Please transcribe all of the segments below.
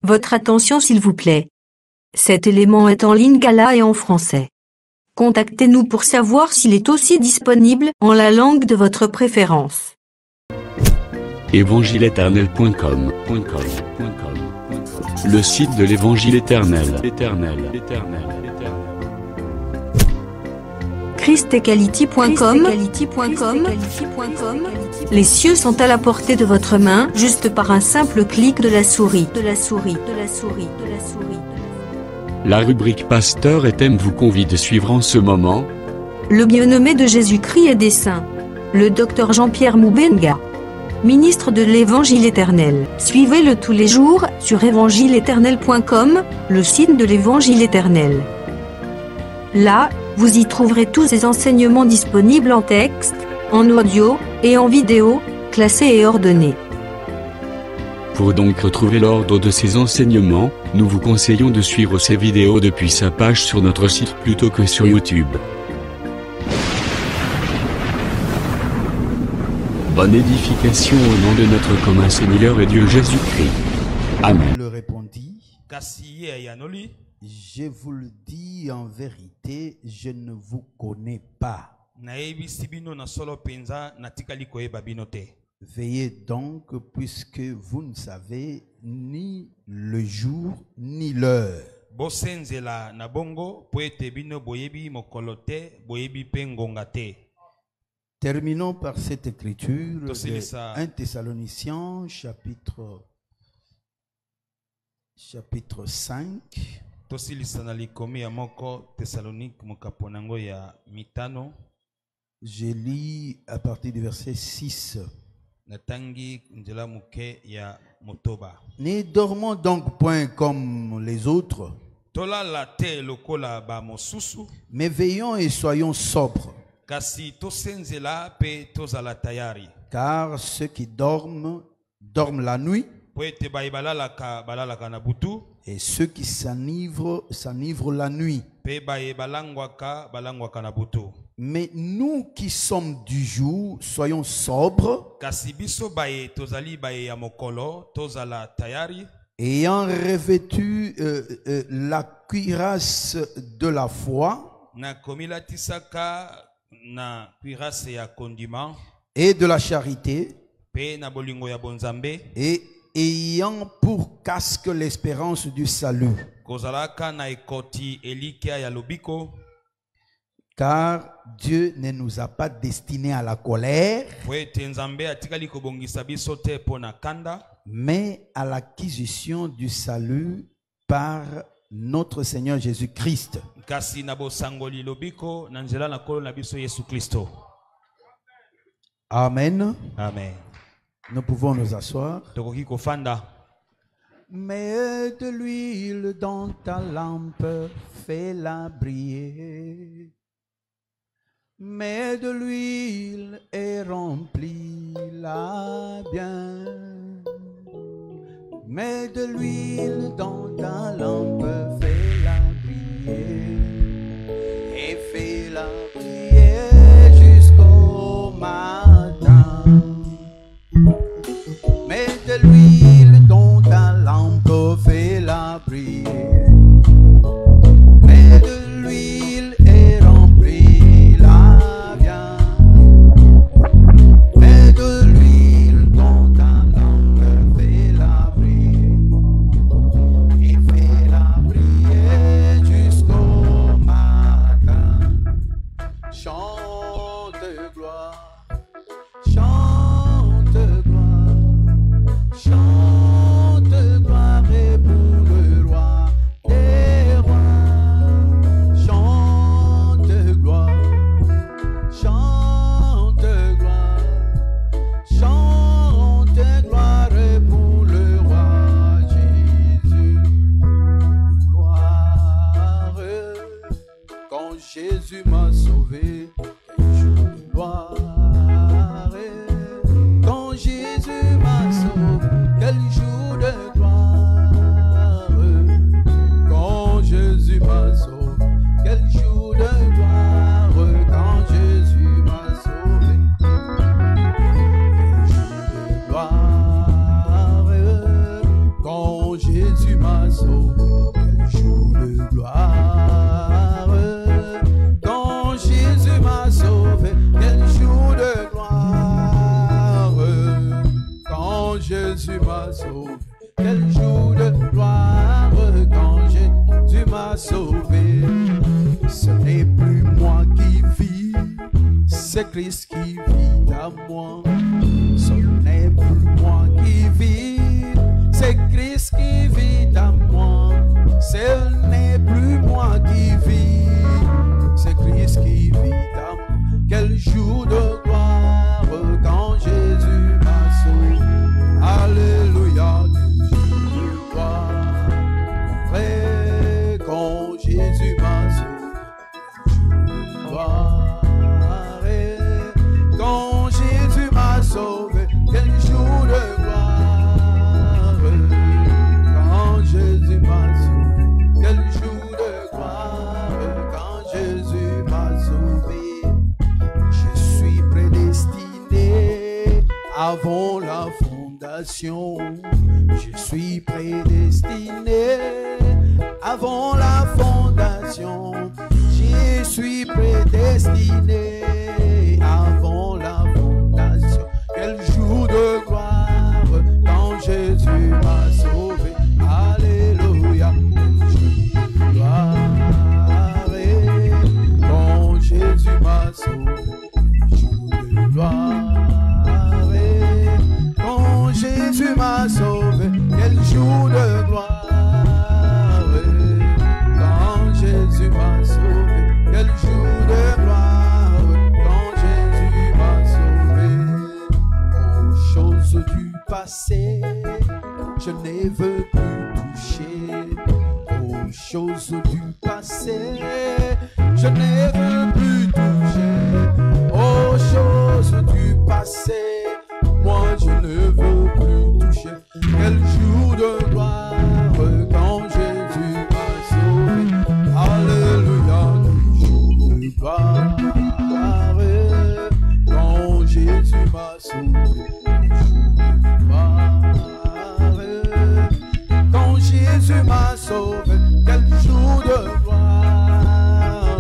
Votre attention s'il vous plaît. Cet élément est en lingala et en français. Contactez-nous pour savoir s'il est aussi disponible en la langue de votre préférence. Évangileéternel.com. Le site de l'Évangile éternel. christequality.com. Les cieux sont à la portée de votre main, juste par un simple clic de la souris. La rubrique Pasteur et thème vous convie de suivre en ce moment Le bien-aimé de Jésus-Christ et des saints. Le docteur Jean-Pierre Moubenga, ministre de l'Évangile éternel. Suivez-le tous les jours sur évangileéternel.com, le site de l'Évangile éternel. Là, vous y trouverez tous ces enseignements disponibles en texte, en audio et en vidéo, classés et ordonnés. Pour donc retrouver l'ordre de ces enseignements, nous vous conseillons de suivre ces vidéos depuis sa page sur notre site plutôt que sur YouTube. Bonne édification au nom de notre commun Seigneur et Dieu Jésus-Christ. Amen. Il répondit, je vous le dis en vérité, je ne vous connais pas. Veillez donc, puisque vous ne savez ni le jour ni l'heure. Terminons par cette écriture de 1 Thessaloniciens chapitre 5. Je lis à partir du verset 6. Ne dormons donc point comme les autres, mais veillons et soyons sobres. Car ceux qui dorment, dorment la nuit, et ceux qui s'enivrent, s'enivrent la nuit. Mais nous qui sommes du jour, soyons sobres, ayant revêtu la cuirasse de la foi et de la charité, et ayant pour casque l'espérance du salut. Car Dieu ne nous a pas destinés à la colère, mais à l'acquisition du salut par notre Seigneur Jésus-Christ. Amen. Amen. Nous pouvons nous asseoir. Mets de l'huile dans ta lampe, fais-la briller. Mets de l'huile et remplis-la bien. Mets de l'huile dans ta lampe, fais-la briller. Et fais-la briller jusqu'au matin. Mets de l'huile dans ta lampe, fais-la briller. Mets de l'huile et remplis-la bien. Mets de l'huile dans ta lampe, fais-la briller. Et fais-la briller jusqu'au Jésus m'a sauvé, quel jour de gloire. Quand Jésus m'a sauvé, quel jour de gloire. Quand Jésus m'a sauvé, quel jour de gloire. Quand Jésus m'a sauvé, ce n'est plus moi qui vis, c'est Christ qui vit à moi. Ce n'est plus moi qui vis, c'est Christ qui vit à moi. Ce n'est plus moi qui vis, c'est Christ qui vit à moi. Quel jour de gloire quand Jésus m'a sauvé. Alléluia, quel jour de gloire. Quand Jésus m'a sauvé, gloire. Quand Jésus m'a sauvé, quel jour de gloire. Quand Jésus m'a sauvé, quel jour de gloire. Quand Jésus m'a sauvé, je suis prédestiné avant la fondation. Je suis prédestiné avant la fondation. Je suis prédestiné avant la fondation. Quel jour de gloire quand Jésus m'a sauvé. Alléluia. Quel jour de gloire quand Jésus m'a sauvé. Quel jour de gloire quand Jésus m'a sauvé. Quel jour de gloire quand Jésus m'a sauvé. Quel jour de gloire quand Jésus m'a sauvé. Aux choses du passé, je ne veux plus toucher. Aux choses du passé, je ne veux plus toucher. Aux choses du passé, moi je ne veux plus toucher. Quel jour de gloire quand Jésus m'a sauvé. Alléluia, quel jour de gloire quand Jésus m'a sauvé. Quel jour de gloire quand Jésus m'a sauvé. Quel jour de gloire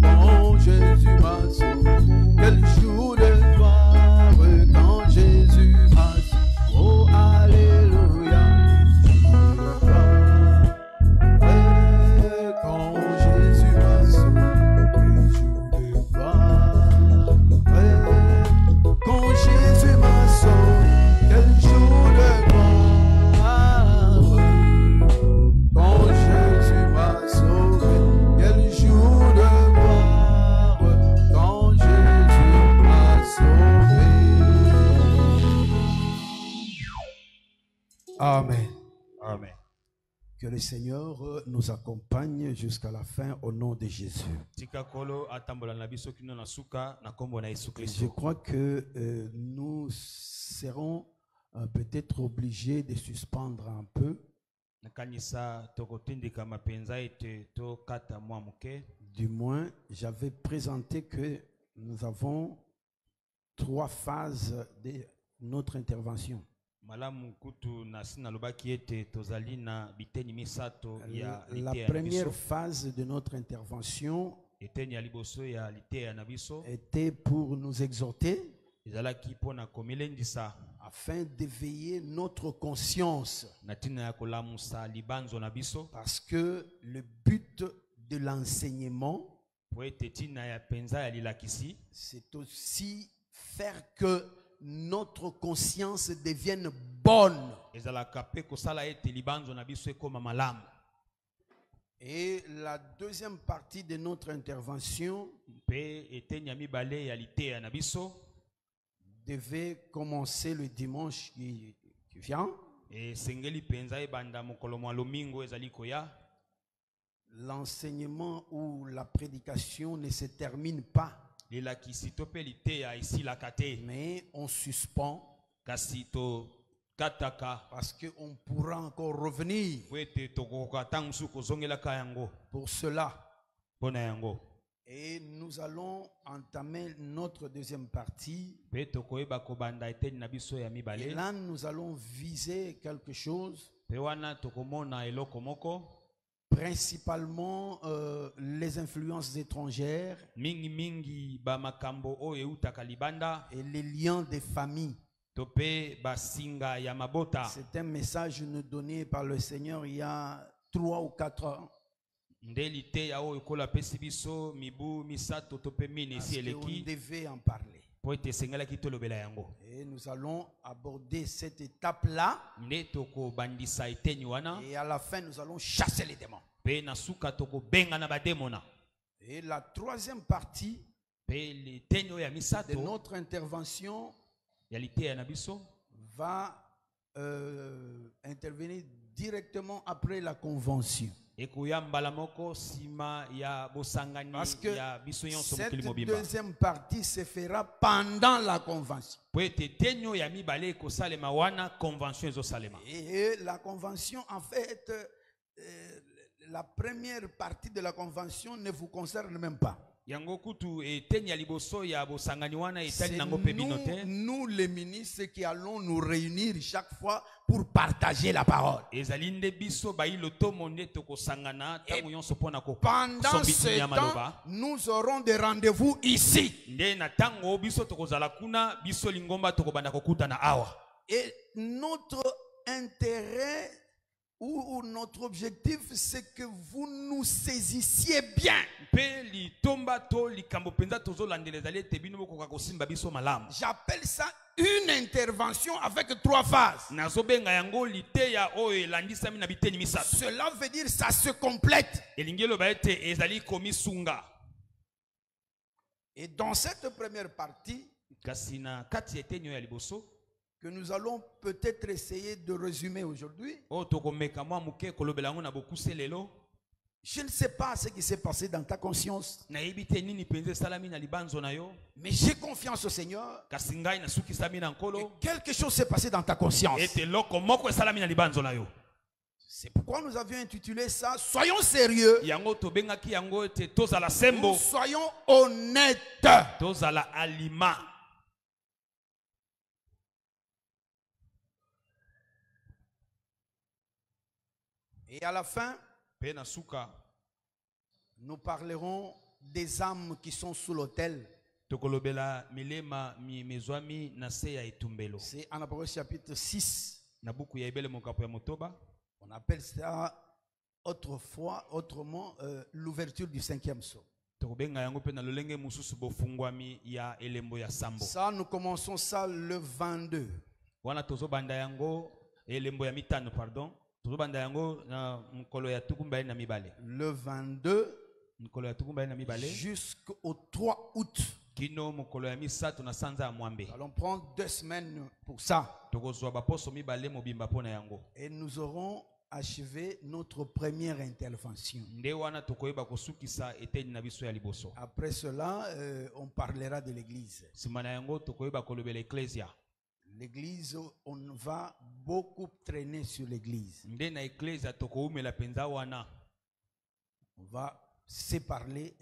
quand Jésus m'a sauvé. Quel jour de gloire quand Jésus m'a sauvé. Oh alléluia, quand Jésus m'a sauvé. Quel jour de gloire quand Jésus m'a sauvé. Quel jour de gloire quand Jésus m'a sauvé. Quel jour de gloire quand Jésus m'a sauvé. Amen. Amen. Que le Seigneur nous accompagne jusqu'à la fin au nom de Jésus. Je crois que nous serons peut-être obligés de suspendre un peu. Du moins, j'avais présenté que nous avons 3 phases de notre intervention. La première phase de notre intervention était pour nous exhorter afin d'éveiller notre conscience, parce que le but de l'enseignement, c'est aussi faire que notre conscience devienne bonne. Et la deuxième partie de notre intervention devait commencer le dimanche qui vient. L'enseignement ou la prédication ne se termine pas, mais on suspend parce qu'on pourra encore revenir pour cela. Et nous allons entamer notre deuxième partie. Et là, nous allons viser quelque chose principalement les influences étrangères mingi mingi ba makambo oyo eutaka libanda et les liens des familles. tope basinga ya mabota. C'est un message nous donné par le Seigneur il y a 3 ou 4 ans. Ndelite ya oyo kola pesi biso mibu misato tope mine Parce si qu'on eleki devait en parler. po ete sengala kitolobela yango. Et nous allons aborder cette étape-là. Nde toko bandisa eteni wana Et à la fin, nous allons chasser les démons. pe na suka toko benga na bademona. Et la troisième partie Pe leteni oyo ya de misato notre intervention ya liteya na biso va intervenir directement après la convention. ekoya mbala moko sima ya bosangani Parce que ya biso nyonso cette mokili mobimba. deuxième partie se fera pendant la convention. Po ete eteni oyo ya mibale ekosalema wana convention ezosalema. Et la convention, en fait, la première partie de la convention ne vous concerne même pas. Yango kutu eteni ya liboso ya bosangani wana etali C'est nango pe bino te. nous, les ministres, qui allons nous réunir chaque fois pour partager la parole. Ezali nde biso bailo tomo nde tokosangana tango nyonso pona ko Pendant sombisi ce ya temps, maloba. nous aurons des rendez-vous ici. Nde na tango biso tokozala kuna biso lingomba tokobanda kokutana awa. Et notre intérêt ou notre objectif, c'est que vous nous saisissiez bien. Pe litomba to likambo penza tozolandela ezali ete bino bokoka kosimba biso malamu. J'appelle ça une intervention avec 3 phases. Nazobenga yango liteya oyo elandisami na biteni misato. Cela veut dire ça se complète. Elingi eloba ete ezali komisunga. Et dans cette première partie, Kasi na kati ya eteni oyo ya liboso que nous allons peut-être essayer de résumer aujourd'hui, oyo tokomeka mwa moke kolobela yango na bokuse lelo. je ne sais pas ce qui s'est passé dans ta conscience, Nayebi te nini penza esalami na libanzo na yo. mais j'ai confiance au Seigneur. Kasi ngai nasukisami na Et nkolo quelque chose s'est passé dans ta conscience. ete loko moko esalami na libanzo na yo. C'est pourquoi nous avions intitulé ça « Soyons sérieux Yango tobengaki yango ete tozala ou sembo, soyons honnêtes ». tozala alima. Et à la fin, Pe na suka nous parlerons des âmes qui sont sous l'autel. tokolobela milema mezwami na se ya etumbelo. C'est en Apocalypse chapitre 6. Na buku ya ebele mokapo ya motoba On appelle ça autrefois, autrement, l'ouverture du 5e sceau. tokobenga yango pe na lolenge mususu bofungwami ya elembo ya sambo. Ça, nous commençons ça le 22. Wana tozobanda yango elembo ya mitano pardon. Tozobanda yango na mkolo ya tukumba na mibale. Le 22 Mkolo ya tukumba na mibale jusqu'au 3 août. kino mkolo ya misato na sanza ya mwambe. Nous allons prendre 2 semaines pour ça. Tokozwa baposo mibale mobimba pona yango. Et nous aurons achevé notre première intervention. Nde wana tokoyeba kosukisa eteni na biso ya liboso. Après cela, on parlera de l'église. Sima na yango tokoyeba kolobela eklesia. L'église, on va beaucoup traîner sur l'église. Nde na eklesia tokoumela penza wana. On va se parler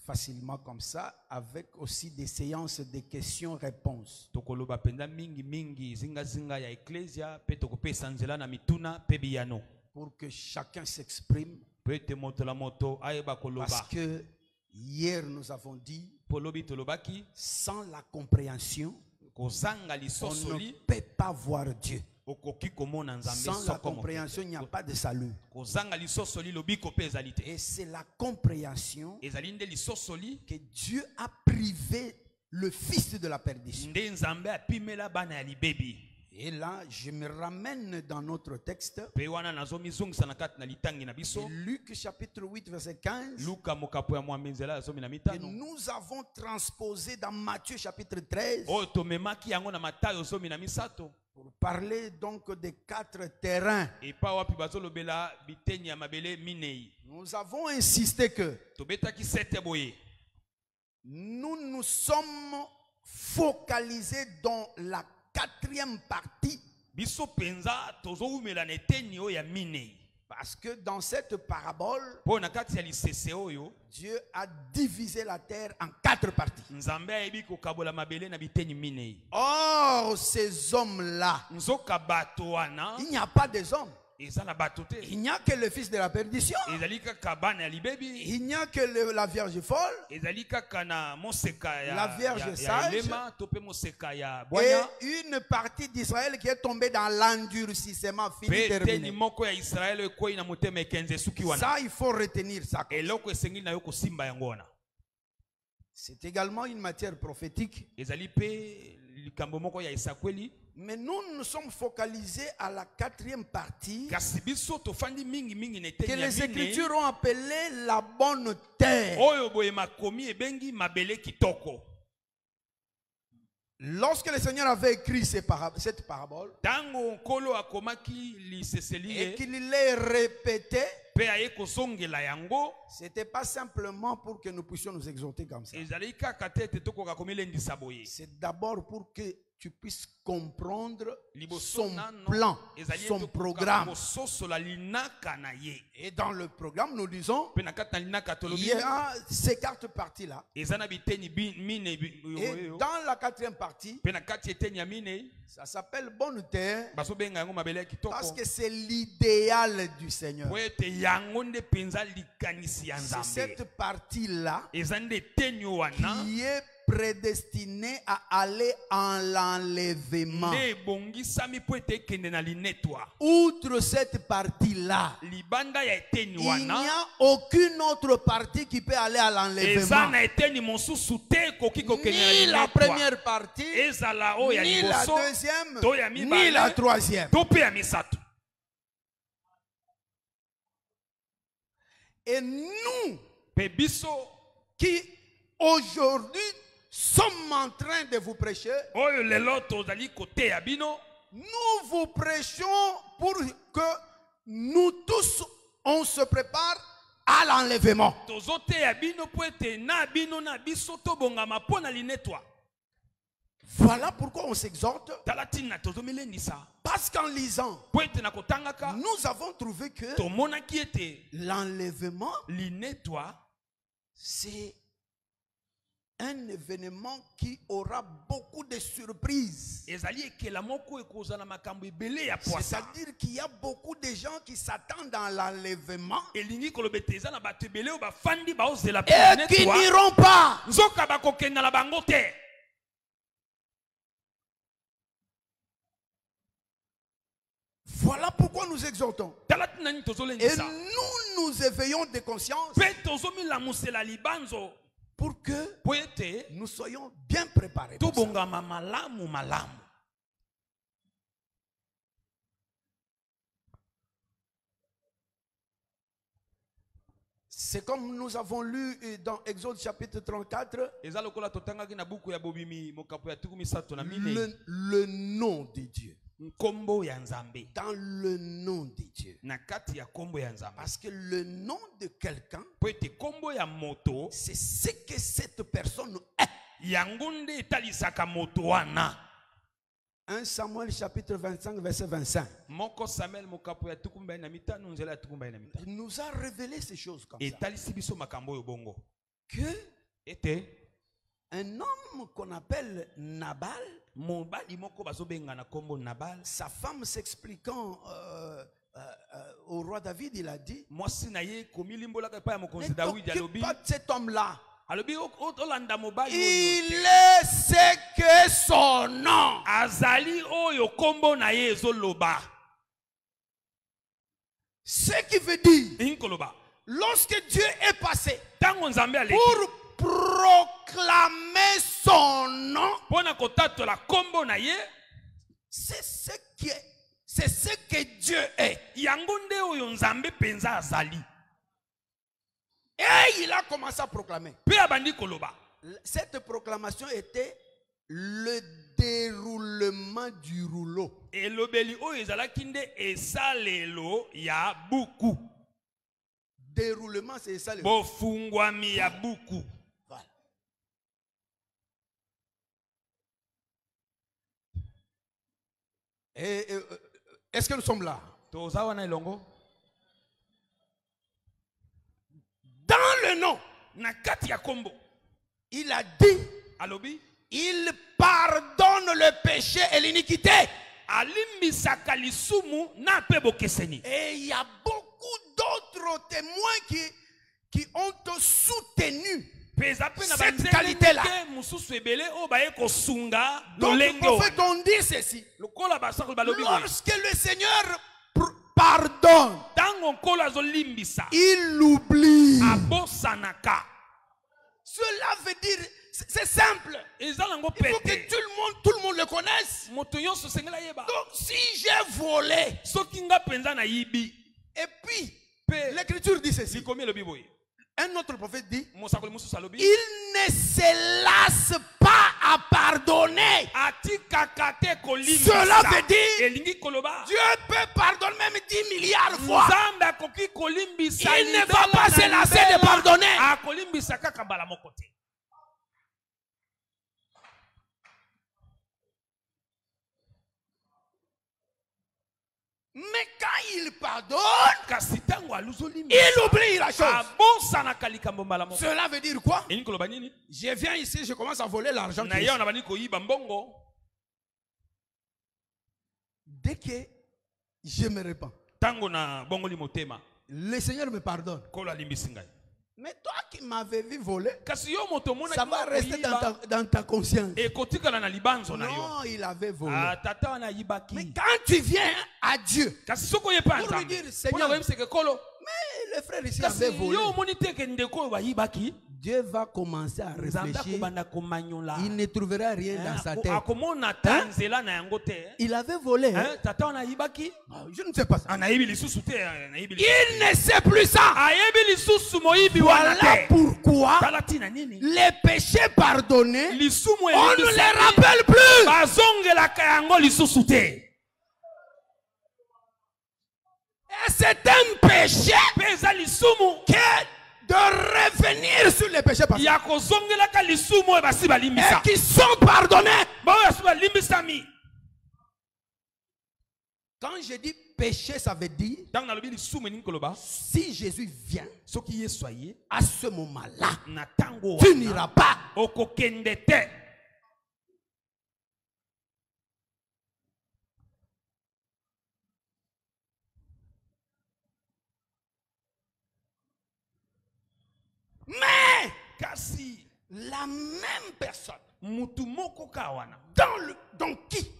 facilement comme ça, avec aussi des séances de questions-réponses. Tokoloba penza mingi mingi zinga zinga ya eklesia pe tokopesa nzela na mituna pe biyano. Pour que chacun s'exprime. Pe te moto la moto ayeba koloba. Parce que hier nous avons dit, Polobi tolobaki sans la compréhension, kozanga on lisosoli ne peut pas voir Dieu. okoki komona nzambe Sans la soko moke. compréhension, il n'y a pas de salut. Kozanga lisosoli lobiko pe ezali te. Et c'est la compréhension Ezali nde lisosoli que Dieu a privé le fils de la perdition. nde nzambe apimela bana ya libebi. Et là, je me ramène dans notre texte. Pe wana nazomizungisa na kati na litangi na biso. Luc chapitre 8, verset 15. Luka mokapo ya mwambe nzela azomi na Et mitano. nous avons transposé dans Matthieu chapitre 13 Oyo tomemaki yango na Matayo zomi na misato. pour parler donc des 4 terrains. Epa wapi bazolobela biteni ya mabele minei. Nous avons insisté que Tobetaki sete boye. nous nous sommes focalisés dans la 4e partie Biso penza tozoumela na eteni oyo ya minei. parce Parce que dans cette parabole, Po na kati ya lisese oyo, Dieu a divisé la terre en 4 parties. Nzambe ayebi kokabola mabele na biteni minei. Or, ces hommes-là, Nzoka bato wana, il n'y a pas des hommes. eza na bato te. Il n'y a que le fils de la perdition. Ezali kaka bana ya libebi. Il n'y a que la vierge folle Ezali kaka na moseka ya La Vierge ya sage. elema, to pe moseka ya et bwanya. une partie d'Israël qui est tombée dans l'endurcissement fini Pe teni terminé. moko ya Israele ekwei na motema ekenze suki wana. Ça, il faut retenir ça. Eloko esengeli na yo kosimba yango wana. C'est également une matière prophétique. Ezali pe likambo moko ya esakweli. Mais nous nous sommes focalisés à la 4e partie Kasi biso tofandi mingi mingi na que eteni ya les minei. Écritures ont appelée la bonne terre. Oyo boye makomi ebengi mabele kitoko. Lorsque le Seigneur avait écrit cette parabole Tango nkolo akomaki liseseli et ye, qu'il l'ait répétée, pe aye kozongela yango, c'était pas simplement pour que nous puissions nous exhorter comme ça. ezali kaka te ete tokoka komilendisa boye. C'est d'abord pour que tu puisses comprendre Liboso son nano, plan, ezali son ete programme. kososola linaka na ye. Et dans le programme, nous disons, Pe na kati na linaka il tolobi, y a ces 4 parties-là. eza na biteni mine Et dans la 4e partie, pe na kati eteni ya mine, ça s'appelle bonne terre bazobenga yango mabele ya kitoko. parce que c'est l'idéal du Seigneur. Po ete yango nde penza likanisi ya C'est Nzambe. cette partie-là Eza nde eteni wana, qui est prédestinée à aller en l'enlèvement. nde ebongisami po ete ekende na linetwa. Outre cette partie-là, Libanda ya eteni il n'y wana, a aucune autre partie qui peut aller à eza l'enlèvement. na eteni mosusu te koki kokende na Ni la linetwa. première partie, Ezala oyo ya ni la liboso, deuxième, to ya ni mibale, la troisième. to pe ya misato. Et nous Pe biso qui aujourd'hui sommes en train de vous prêcher, oyo lelo tozali koteya bino, nous vous prêchons pour que nous tous on se prépare à l'enlèvement. tozoteya bino po ete na bino na biso tobongama mpo na linetwa. Voilà pourquoi on s'exhorte, Tala ntina tozomelendisa parce qu'en lisant, po ete na kotangaka nous avons trouvé que tomonaki ete l'enlèvement, linetwa c'est un événement qui aura beaucoup de surprises. ezali ekela moko ekozala makambo ebele ya poasa. C'est-à-dire qu'il y a beaucoup de gens qui s'attendent dans l'enlèvement elingi koloba ete eza na bato ebele oyo bafandi baozela mpe et qui linetwa, n'iront pas. nzoka bakokenda na bango te. Voilà pourquoi nous exhortons. Tala ntina nini Et tozolendisa nous nous éveillons de conscience mpe tozomilamusela libanzo pour que po ete nous soyons bien préparés. pour ça. tobongama malamu malamu. C'est comme nous avons lu dans Exode chapitre 34, eza lokola totangaki na buku ya bobimi mokapo ya tuku misato na minei, le nom de Dieu. nkombo ya Nzambe. Dans le nom de Dieu. Na kati ya kombo ya Nzambe. Parce que le nom de quelqu'un, Po ete kombo ya moto c'est ce que cette personne est. yango nde etalisaka moto wana. 1 Samuel chapitre 25 verset 25. Moko Samuel mokapo ya tuku mbali na mitano nzela ya tuku mbali na mitano. Il nous a révélé ces choses comme ça. Etalisi biso makambo oyo bongo. Que Ete un homme qu'on appelle Nabal, mobali moko bazobenga na kombo Nabal, sa femme s'expliquant au roi David, il a dit, mwasi na ye komilimbolaka pa ya ne mokonzi Dawidi t'occupe alobi, pas de cet homme-là. alobi olanda mobali Il oyo. est ce que son nom. Azali oyo kombo na ye ezoloba. Ce qui veut dire, Inkoloba. lorsque Dieu est passé Tango Nzambe aleki pour proclamer son nom, pona kotatola kombo na ye, c'est ce que Dieu est. yango nde oyo Nzambe penza azali. Et il a commencé à proclamer. Pe abandi koloba. Cette proclamation était le déroulement du rouleau. Elobeli oyo ezalaki nde esalelo ya buku. Déroulement, c'est ça. Bofungwami ya buku. Voilà. Et est-ce que nous sommes là? Toza wana elongo. le nom, na kati ya kombo il a dit, alobi il pardonne le péché et l'iniquité. alimbisaka lisumu na pe bokeseni. Et il y a beaucoup d'autres témoins qui ont soutenu cette qualité-là. Donc le prophète ont dit ceci. Lorsque le Seigneur pardonne, il oublie. Cela veut dire, c'est simple. Il faut que tout le monde le connaisse. Donc si j'ai volé, et puis l'Écriture dit ceci. Un autre prophète dit, il ne se lasse pas à pardonner. Cela veut dire, Dieu peut pardonner même 10 milliards de fois. Il ne va pas se lasser de pardonner. Mais quand il pardonne, il oublie la chose. Cela veut dire quoi? Je viens ici, je commence à voler l'argent. Dès que je me répands, le Seigneur me pardonne. Mais toi qui m'avais vu voler, ça va rester dans ta conscience. Non, il avait volé. Mais quand tu viens à Dieu pour lui dire, Seigneur, mais le frère ici avait volé, Dieu va commencer à réfléchir. Il ne trouvera rien dans sa tête. Il avait volé. Je ne sais pas ça. Il ne sait plus ça. Voilà pourquoi les péchés pardonnés, on ne les rappelle plus. Et c'est un péché que de revenir sur les péchés passés et qui sont pardonnés. Quand je dis péché, ça veut dire si Jésus vient à ce moment-là, tu n'iras pas. Mais la même personne dans qui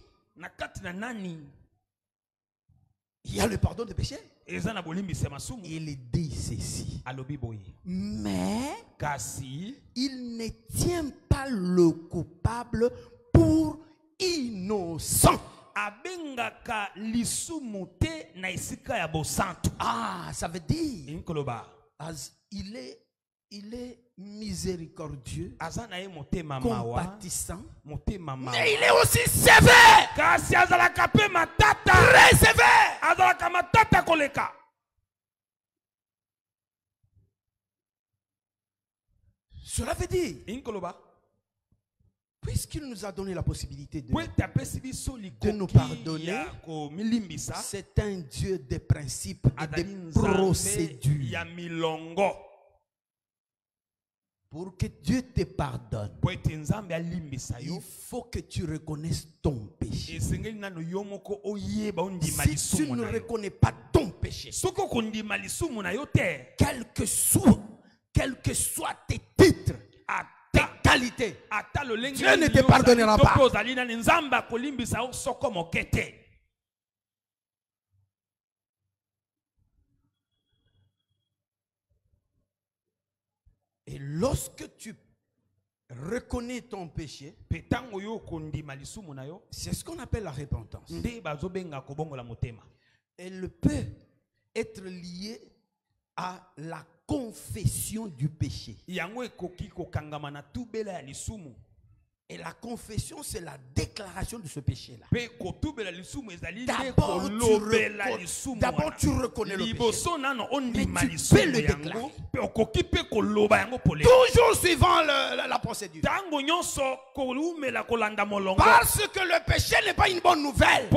il y a le pardon des péchés, il dit ceci. Mais il ne tient pas le coupable pour innocent. Ah, ça veut dire il est miséricordieux, compatissant, mais il est aussi sévère, très sévère. Cela veut dire, puisqu'il nous a donné la possibilité de nous pardonner, c'est un Dieu des principes et des procédures. Pour que Dieu te pardonne, il faut que tu reconnaisses ton péché. Si tu ne reconnais pas ton péché, quels que soient tes titres, tes qualités, Dieu ne te pardonnera pas. Et lorsque tu reconnais ton péché, c'est ce qu'on appelle la repentance. Elle peut être liée à la confession du péché. Et la confession, c'est la déclaration de ce péché-là. D'abord, tu reconnais le péché. Mais tu peux le déclarer. Toujours suivant la procédure. Parce que le péché n'est pas une bonne nouvelle.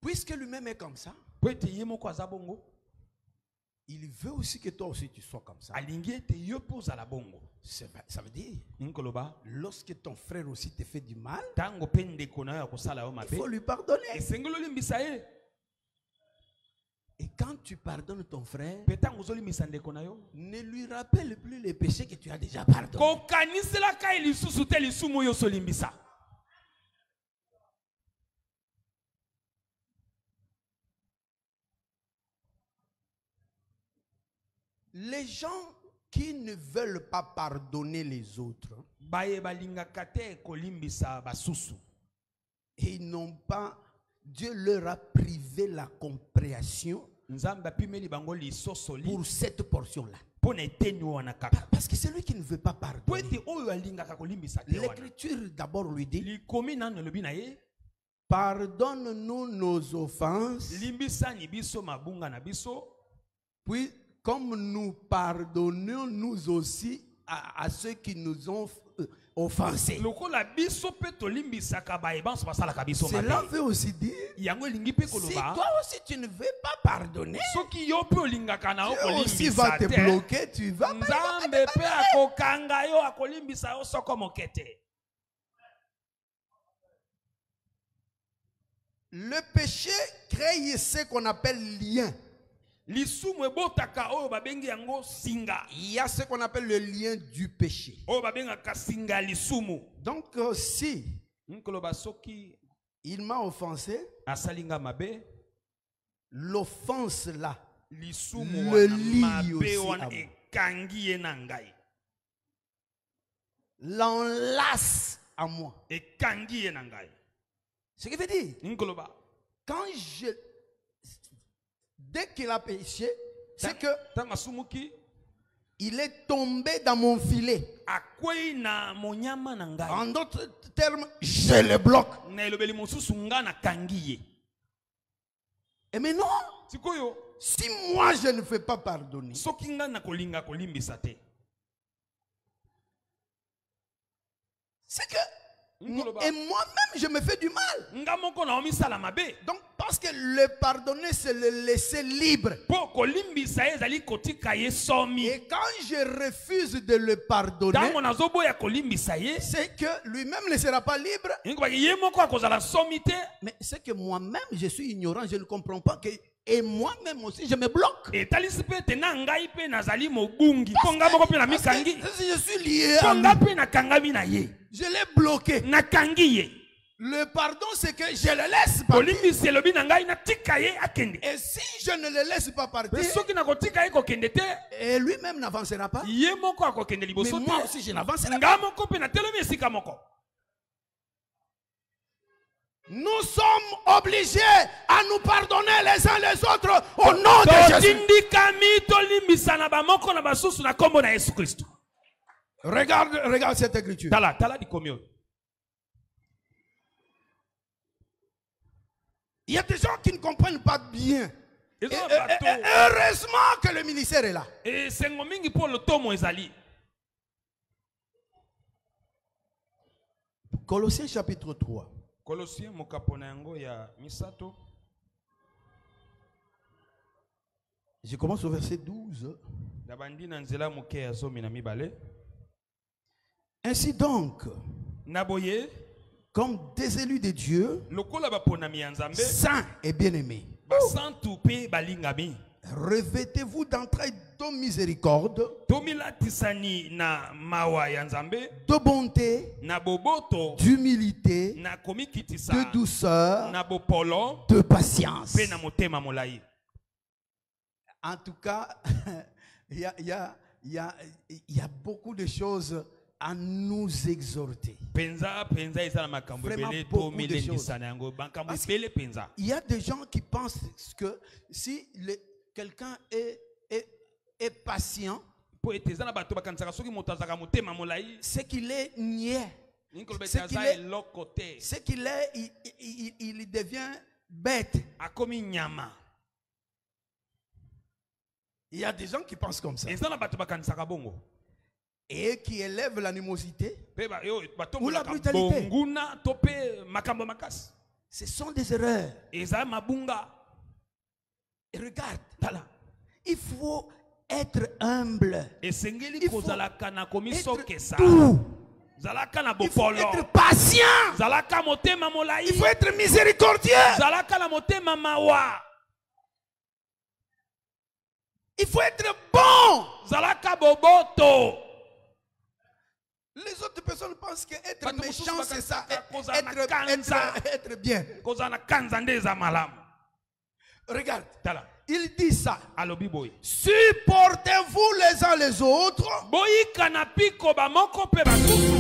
Puisque lui-même est comme ça, il veut aussi que toi aussi tu sois comme ça. Ça veut dire, lorsque ton frère aussi te fait du mal, il faut lui pardonner. Et quand tu pardonnes ton frère, ne lui rappelle plus les péchés que tu as déjà pardonnés. Les gens qui ne veulent pas pardonner les autres, et ils n'ont pas, Dieu leur a privé la compréhension pour cette portion-là. Parce que c'est lui qui ne veut pas pardonner. L'Écriture d'abord lui dit, pardonne-nous nos offenses, puis comme nous pardonnons nous aussi à ceux qui nous ont offensés. Cela veut aussi dire, si toi aussi tu ne veux pas pardonner, Dieu aussi va te bloquer, tu vas pas. Le péché crée ce qu'on appelle lien. Il y a ce qu'on appelle le lien du péché. Donc si il m'a offensé, l'offense là le lie aussi à moi. L'enlace à moi. Ce qui veut dire, quand dès qu'il a péché, c'est que il est tombé dans mon filet. En d'autres termes, je le bloque. Et maintenant, si moi je ne fais pas pardonner, c'est que et moi-même je me fais du mal. Donc parce que le pardonner c'est le laisser libre. Et quand je refuse de le pardonner, c'est que lui-même ne sera pas libre. Mais c'est que moi-même je suis ignorant, je ne comprends pas que, et moi-même aussi je me bloque. Parce que je suis lié à lui. Je l'ai bloqué. Le pardon, c'est que je le laisse partir. Et si je ne le laisse pas partir, et lui-même n'avancera pas, mais moi aussi je n'avancerai pas. Nous sommes obligés à nous pardonner les uns les autres au nom de Jésus. Regarde cette écriture. Il y a des gens qui ne comprennent pas bien. Et heureusement que le ministère est là. Colossiens chapitre 3. Je commence au verset 12. Ainsi donc, comme des élus de Dieu, saints et bien-aimés, revêtez-vous d'entrailles de miséricorde, de bonté, d'humilité, de douceur, de patience. En tout cas, il y a beaucoup de choses à nous exhorter. Vraiment beaucoup de choses. Il y a des gens qui pensent que si quelqu'un est patient, c'est qu'il est niais. C'est qu'il il devient bête. Il y a des gens qui pensent comme ça. Et qui élèvent l'animosité ou la brutalité. Ce sont des erreurs. eza mabunga. Et regarde, il faut être humble. Esengeli Il faut kozalaka na komiso kesa. tout. Zalaka na Il faut bopolo. être patient. Zalaka motema molai. Il faut être miséricordieux. Zalaka na motema mawa. Il faut être bon. Zalaka boboto. Les autres personnes pensent qu'être Bato méchant, mosusu c'est ça. bakaka Être bien. Kozana kanza ndeza malamu. Regarde, Tala. il dit ça. Alobi boy. Supportez-vous les uns les autres. Boyika na piko ba moko pe basusu.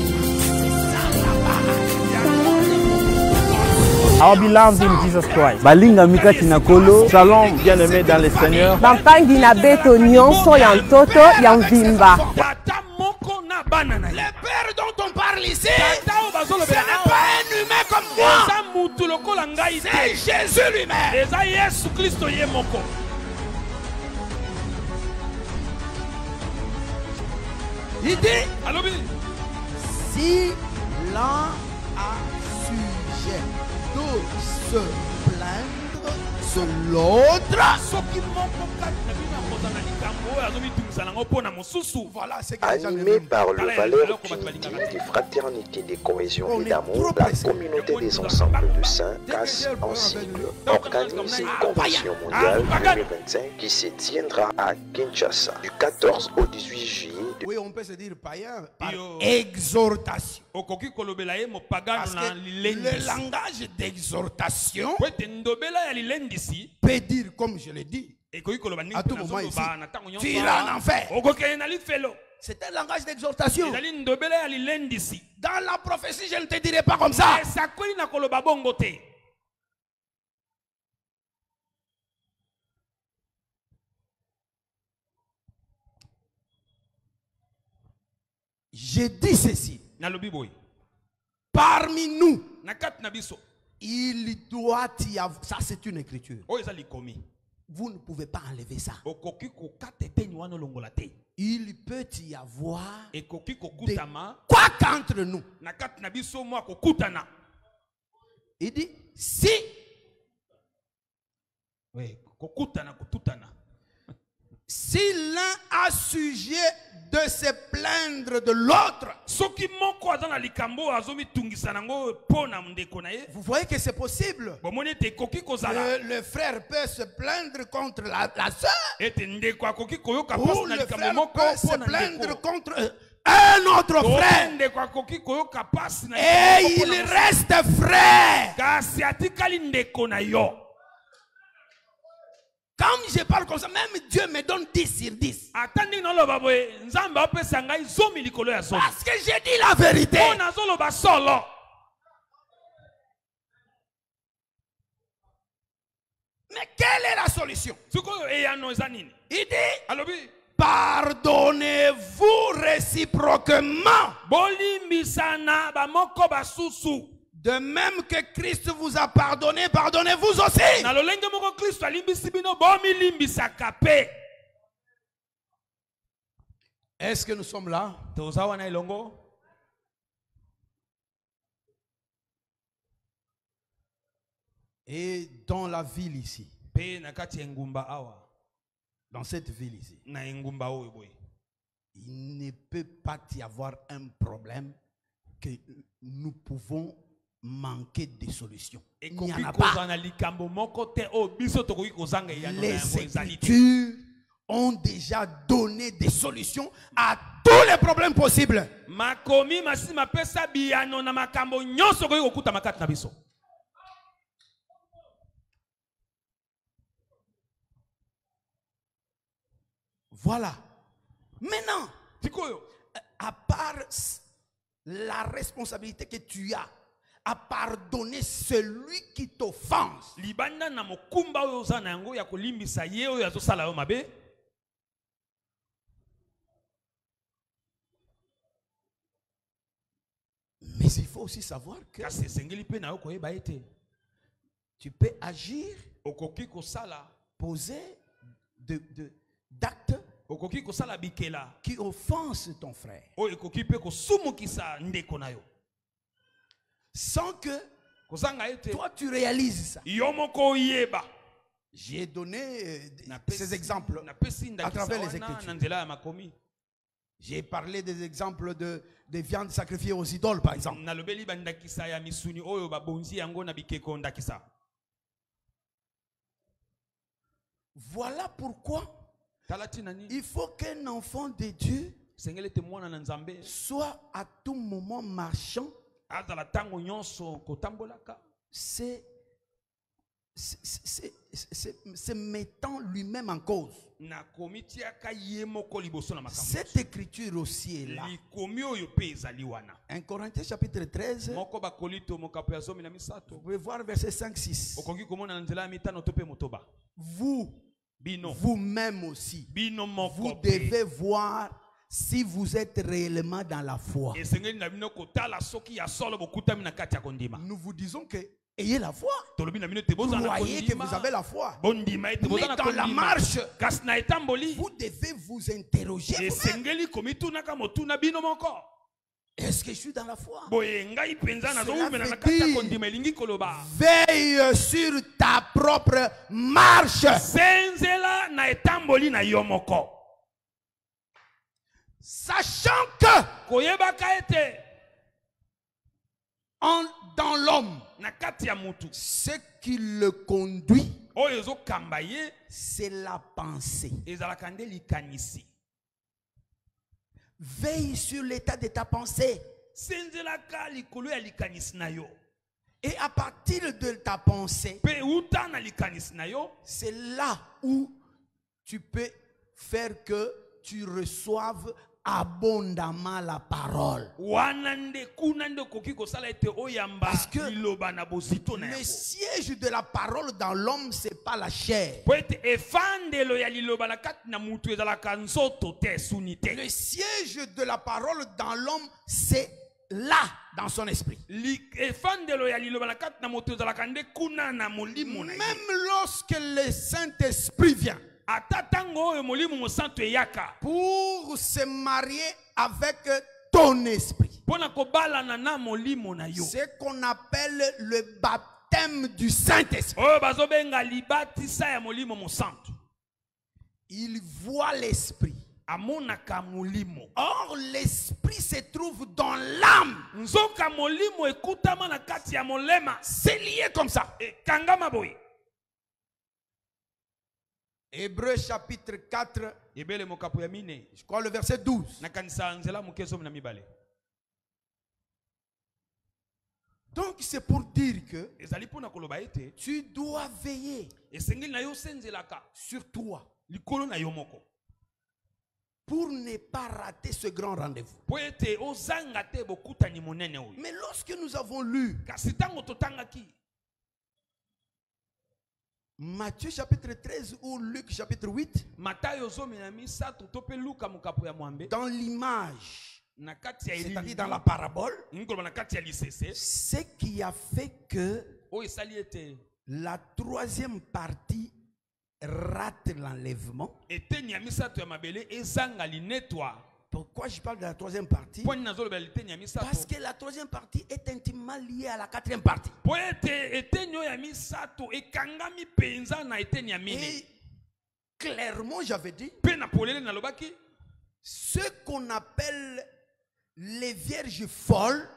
Our beloved in Jesus Christ. Balinga mikati na kolo. Shalom, bien-aimés dans le Seigneur. Bampangi na beto nyonso ya ntoto ya mvimba. Tata moko na banana. Le père dont on parle ici, Tata o bazolo ce n'est pas un humain comme moi. Eza mutu lokola ngai C'est te. Jésus lui-même. Eza Yesu Kristo ye moko. Il dit, Alobi. si l'un a sujet de se plaindre sur l'autre, Soki moko kati na bino akozala likambo oyo azomitungisa nango mpo na mosusu. voilà ce que les gens Animé aiment. par le valeur d'unité, de fraternité, de cohésion et d'amour, la communauté des ensembles de saints casse en cycle organise une convention mondiale 2025 qui se tiendra à Kinshasa du 14 au 18 juillet. Oui, on peut se dire païen par Yo. exhortation. Okoki kolobela ye mopagano Parce na que le lilendisi. langage d'exhortation Po ete ndobela ya lilendisi peut dire, comme je l'ai dit, ekoki koloba ndenge à tout mpe moment ici, nazoloba na ntango nyonso tu iras en awa. enfer. Okokende na lifelo. C'est un langage d'exhortation. Ezali ndobela ya lilendisi. Dans la prophétie, je ne te dirai pas comme ça. Esakoli na koloba bongo te. J'ai dit ceci. Nalobi boy. Parmi nous, Na kati na biso. il doit y avoir. Ça, c'est une écriture. Oyo eza likomi. Vous ne pouvez pas enlever ça. Okoki kokata eteni wana olongola te. Il peut y avoir. Ekoki kokutama. Quoi qu'entre nous. Na kati na biso mwa kokutana. Il dit si Oui, kokutana kotutana. si l'un a sujet de se plaindre de l'autre. Soki moko aza na likambo azomitungisa nango mpo na ndeko na ye. Vous voyez que c'est possible. Bomoni ete ekoki kozala. Le frère peut se plaindre contre la sœur. Ete ndeko akoki koyoka Ou pasi na le likambo frère moko peut se mpo na plaindre ndeko. contre un autre frère. Ndeko akoki koyoka pasi na Et likambo il moko na mosusu. reste frère. Kasi atikali ndeko na yo. Quand je parle comme ça, même Dieu me donne 10 sur 10. Ata ndenge naloba boye nzambe apesa ngai zomi likolo ya zomi. Parce que j'ai dit la vérité. Mpo nazoloba solo. Mais quelle est la solution? Sikoyo eyano eza nini? Il dit, Alobi. pardonnez-vous réciproquement. Bolimbisana bamoko basusu. De même que Christ vous a pardonné, pardonnez-vous aussi. Na lolenge moko Kristo alimbisi bino bomilimbisaka pe. Est-ce que nous sommes là? Toza wana elongo. Et dans la ville ici, Pe na kati ya ngumba awa. dans cette ville ici, Na ngumba oyo boye. il ne peut pas y avoir un problème que nous pouvons manquer de solutions. Il n'y en Ekoki a koza pas. na likambo moko te o biso tokoki kozanga ya no Les yango ezali te. Écritures ont déjà donné des solutions à tous les problèmes possibles. Makomi masima pesa biyano na makambo nyonso koki kokuta makati na biso. Voilà. Maintenant, Tikoyo. à part la responsabilité que tu as à pardonner celui qui t'offense, Libanda na mokumba oyo oza na yango ya kolimbisa ye oyo azosala yo mabe. mais il faut aussi savoir que Kasi esengeli pe na yo koyeba ete. tu peux agir, Okoki kosala. poser d'actes Okoki kosala bikela. qui offensent ton frère, Oyo ekoki pe kosumukisa ndeko na yo. sans que Toi, tu réalises ça. Yo moko yeba. J'ai donné ces exemples à travers les Écritures. J'ai parlé des exemples de viandes sacrifiées aux idoles, par exemple. Voilà pourquoi il faut qu'un enfant de Dieu soit à tout moment marchant, se mettant lui-même en cause. Cette écriture aussi est là. 1 Corinthiens chapitre 13, vous pouvez voir verset 5-6. Vous-même aussi, vous devez voir si vous êtes réellement dans la foi. Nous vous disons que ayez la foi. Vous croyez que vous avez la foi. Mais dans la marche, vous devez vous interroger. Est-ce que je suis dans la foi? Veille sur ta propre marche. Sachant que dans l'homme, ce qui le conduit, c'est la pensée. Veille sur l'état de ta pensée. Et à partir de ta pensée, c'est là où tu peux faire que tu reçoives abondamment la parole. Parce que le siège de la parole dans l'homme, c'est pas la chair. Le siège de la parole dans l'homme, c'est là, dans son esprit. Même lorsque le Saint-Esprit vient pour se marier avec ton esprit, c'est qu'on appelle le baptême du Saint-Esprit. Il voit l'esprit. Or, l'esprit se trouve dans l'âme. C'est lié comme ça. Hébreux chapitre 4, je crois le verset 12. Donc c'est pour dire que tu dois veiller sur toi pour ne pas rater ce grand rendez-vous. Mais lorsque nous avons lu Matthieu chapitre 13 ou Luc chapitre 8, dans l'image, c'est-à-dire dans la parabole, ce qui a fait que la troisième partie rate l'enlèvement. Pourquoi je parle de la troisième partie? Parce que la troisième partie est intimement liée à la quatrième partie. Et clairement, j'avais dit, ce qu'on appelle les vierges folles,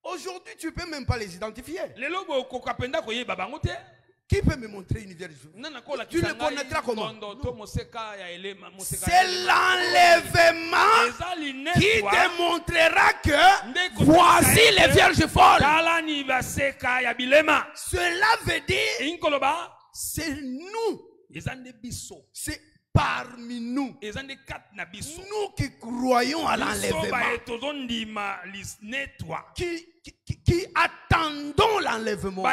aujourd'hui, tu ne peux même pas les identifier. Qui peut me montrer une vierge folle? Tu le connaîtras comment? C'est l'enlèvement qui démontrera que voici les vierges folles. Cela veut dire c'est nous. C'est parmi nous. Nous qui croyons à l'enlèvement. Qui attendons l'enlèvement.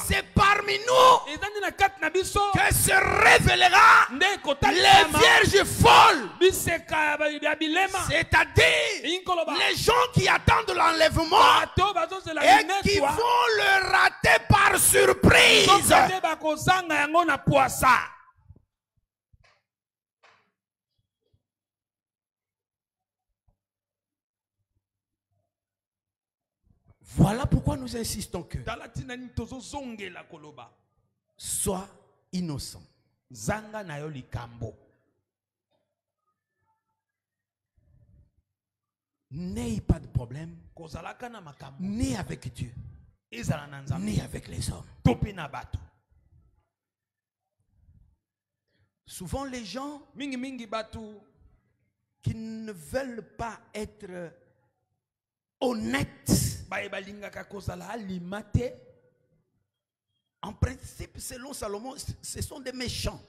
C'est parmi nous que se révélera les vierges folles. C'est-à-dire les gens qui attendent l'enlèvement et qui vont le rater par surprise. Voilà pourquoi nous insistons que sois innocent. Zanga na yo likambo. N'ayez pas de problème ni avec Dieu, ni avec les hommes. Souvent les gens qui ne veulent pas être honnêtes, en principe, selon Salomon, ce sont des méchants.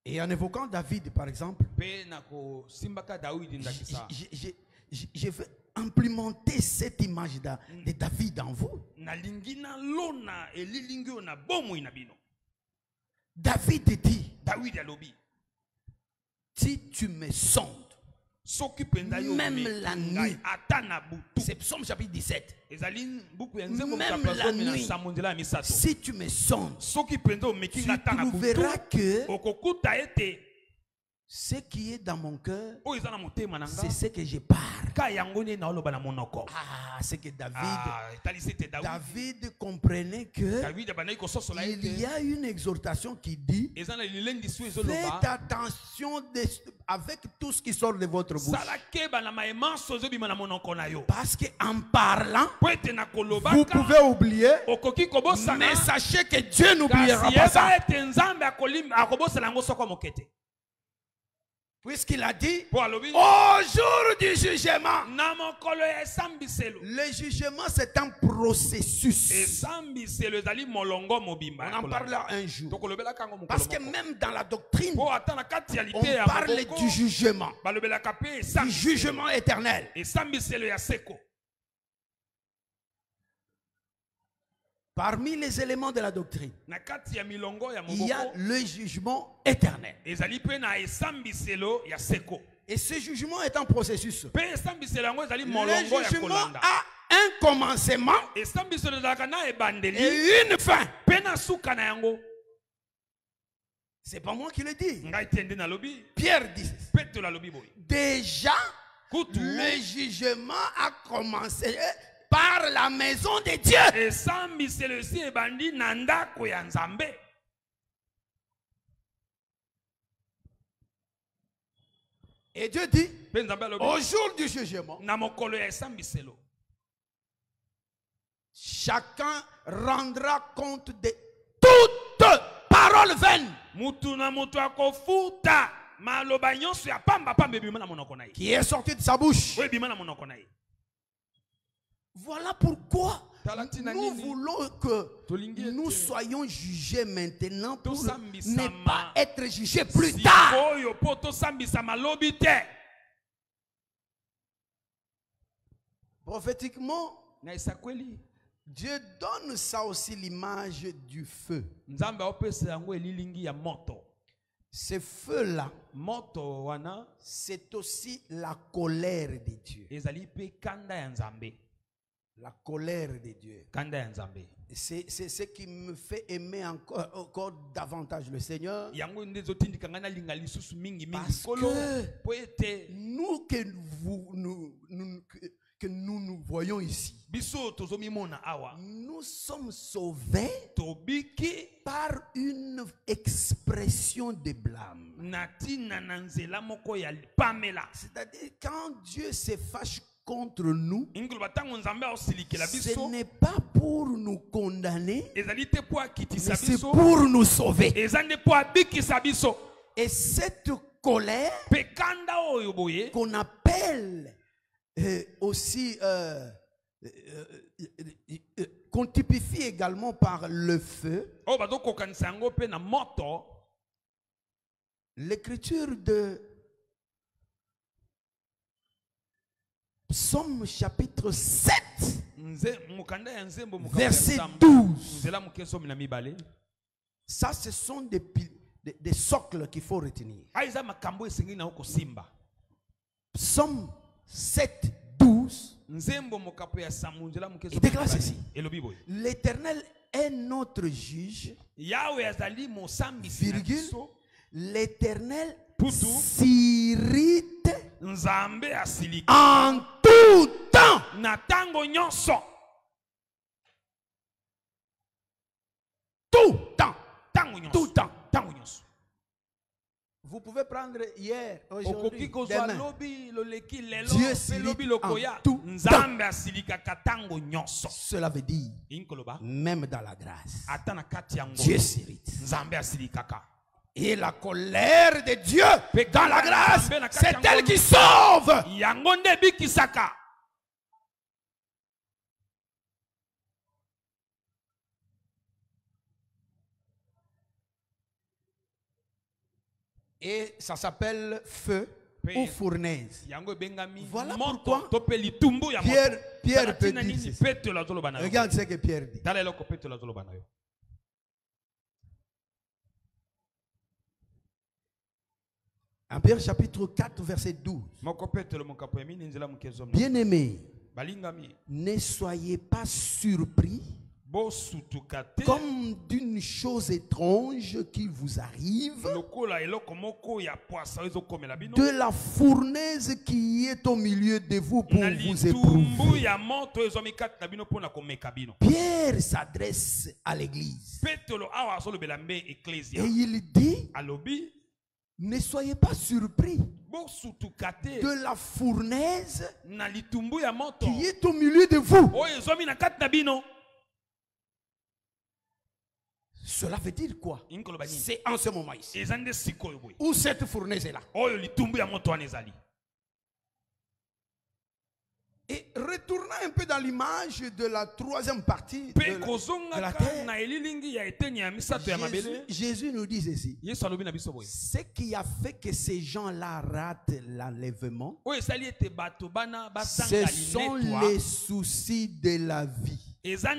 Et en évoquant David, par exemple, je veux implémenter cette image de David en vous. David dit, si tu me sondes, même la nuit, c'est Psaume chapitre 17, même la nuit, si tu me sondes, tu trouveras que ce qui est dans mon cœur, c'est ce que je parle. Ah, c'est que David comprenait que il y a une exhortation qui dit: faites attention avec tout ce qui sort de votre bouche. Parce qu'en parlant, vous pouvez oublier, mais sachez que Dieu n'oubliera pas ça. Puisqu'il a dit, au jour du jugement, le jugement c'est un processus. On en parlera un jour. Parce que même dans la doctrine, on parle du jugement éternel. Parmi les éléments de la doctrine, il y a le jugement éternel. Et ce jugement est un processus. Le jugement a un commencement et une fin. C'est pas moi qui le dis. Pierre dit déjà, le jugement a commencé par la maison de Dieu. Et Dieu dit, au jour du jugement, chacun rendra compte de toute parole vaine qui est sortie de sa bouche. Voilà pourquoi nous voulons que nous soyons jugés maintenant pour ne pas être jugés plus tard. Prophétiquement, Dieu donne ça aussi l'image du feu. Ce feu-là, c'est aussi la colère de Dieu. La colère de Dieu. C'est ce qui me fait aimer encore davantage le Seigneur. Parce que nous que nous voyons ici, nous sommes sauvés par une expression de blâme. C'est-à-dire quand Dieu se fâche contre nous, ce n'est pas pour nous condamner, mais c'est pour nous sauver. Et cette colère qu'on appelle aussi qu'on typifie également par le feu, l'écriture de Psaume chapitre 7 verset 12. Ça, ce sont des socles qu'il faut retenir. Psaume 7, 12. Il déclare ceci. L'Éternel est notre juge, virgule, l'Éternel s'irrite en tout temps. Tout temps. Tout temps. Vous pouvez prendre hier, aujourd'hui, demain. Dieu s'irrite en tout temps. Cela veut dire, même dans la grâce, Dieu s'irrite. Et la colère de Dieu dans la grâce, c'est elle qui sauve. Et ça s'appelle feu ou fournaise. Voilà pourquoi Pierre peut dire ceci. Regarde ce que Pierre dit. En Pierre chapitre 4 verset 12. Bien-aimés, ne soyez pas surpris comme d'une chose étrange qui vous arrive, de la fournaise qui est au milieu de vous pour vous éprouver. Pierre s'adresse à l'église et il dit, ne soyez pas surpris de la fournaise qui est au milieu de vous. Cela veut dire quoi? C'est en ce moment ici où cette fournaise est là. Et retournant un peu dans l'image de la troisième partie de la terre, Jésus nous dit ceci. Ce qui a fait que ces gens-là ratent l'enlèvement, ce sont les soucis de la vie. Il a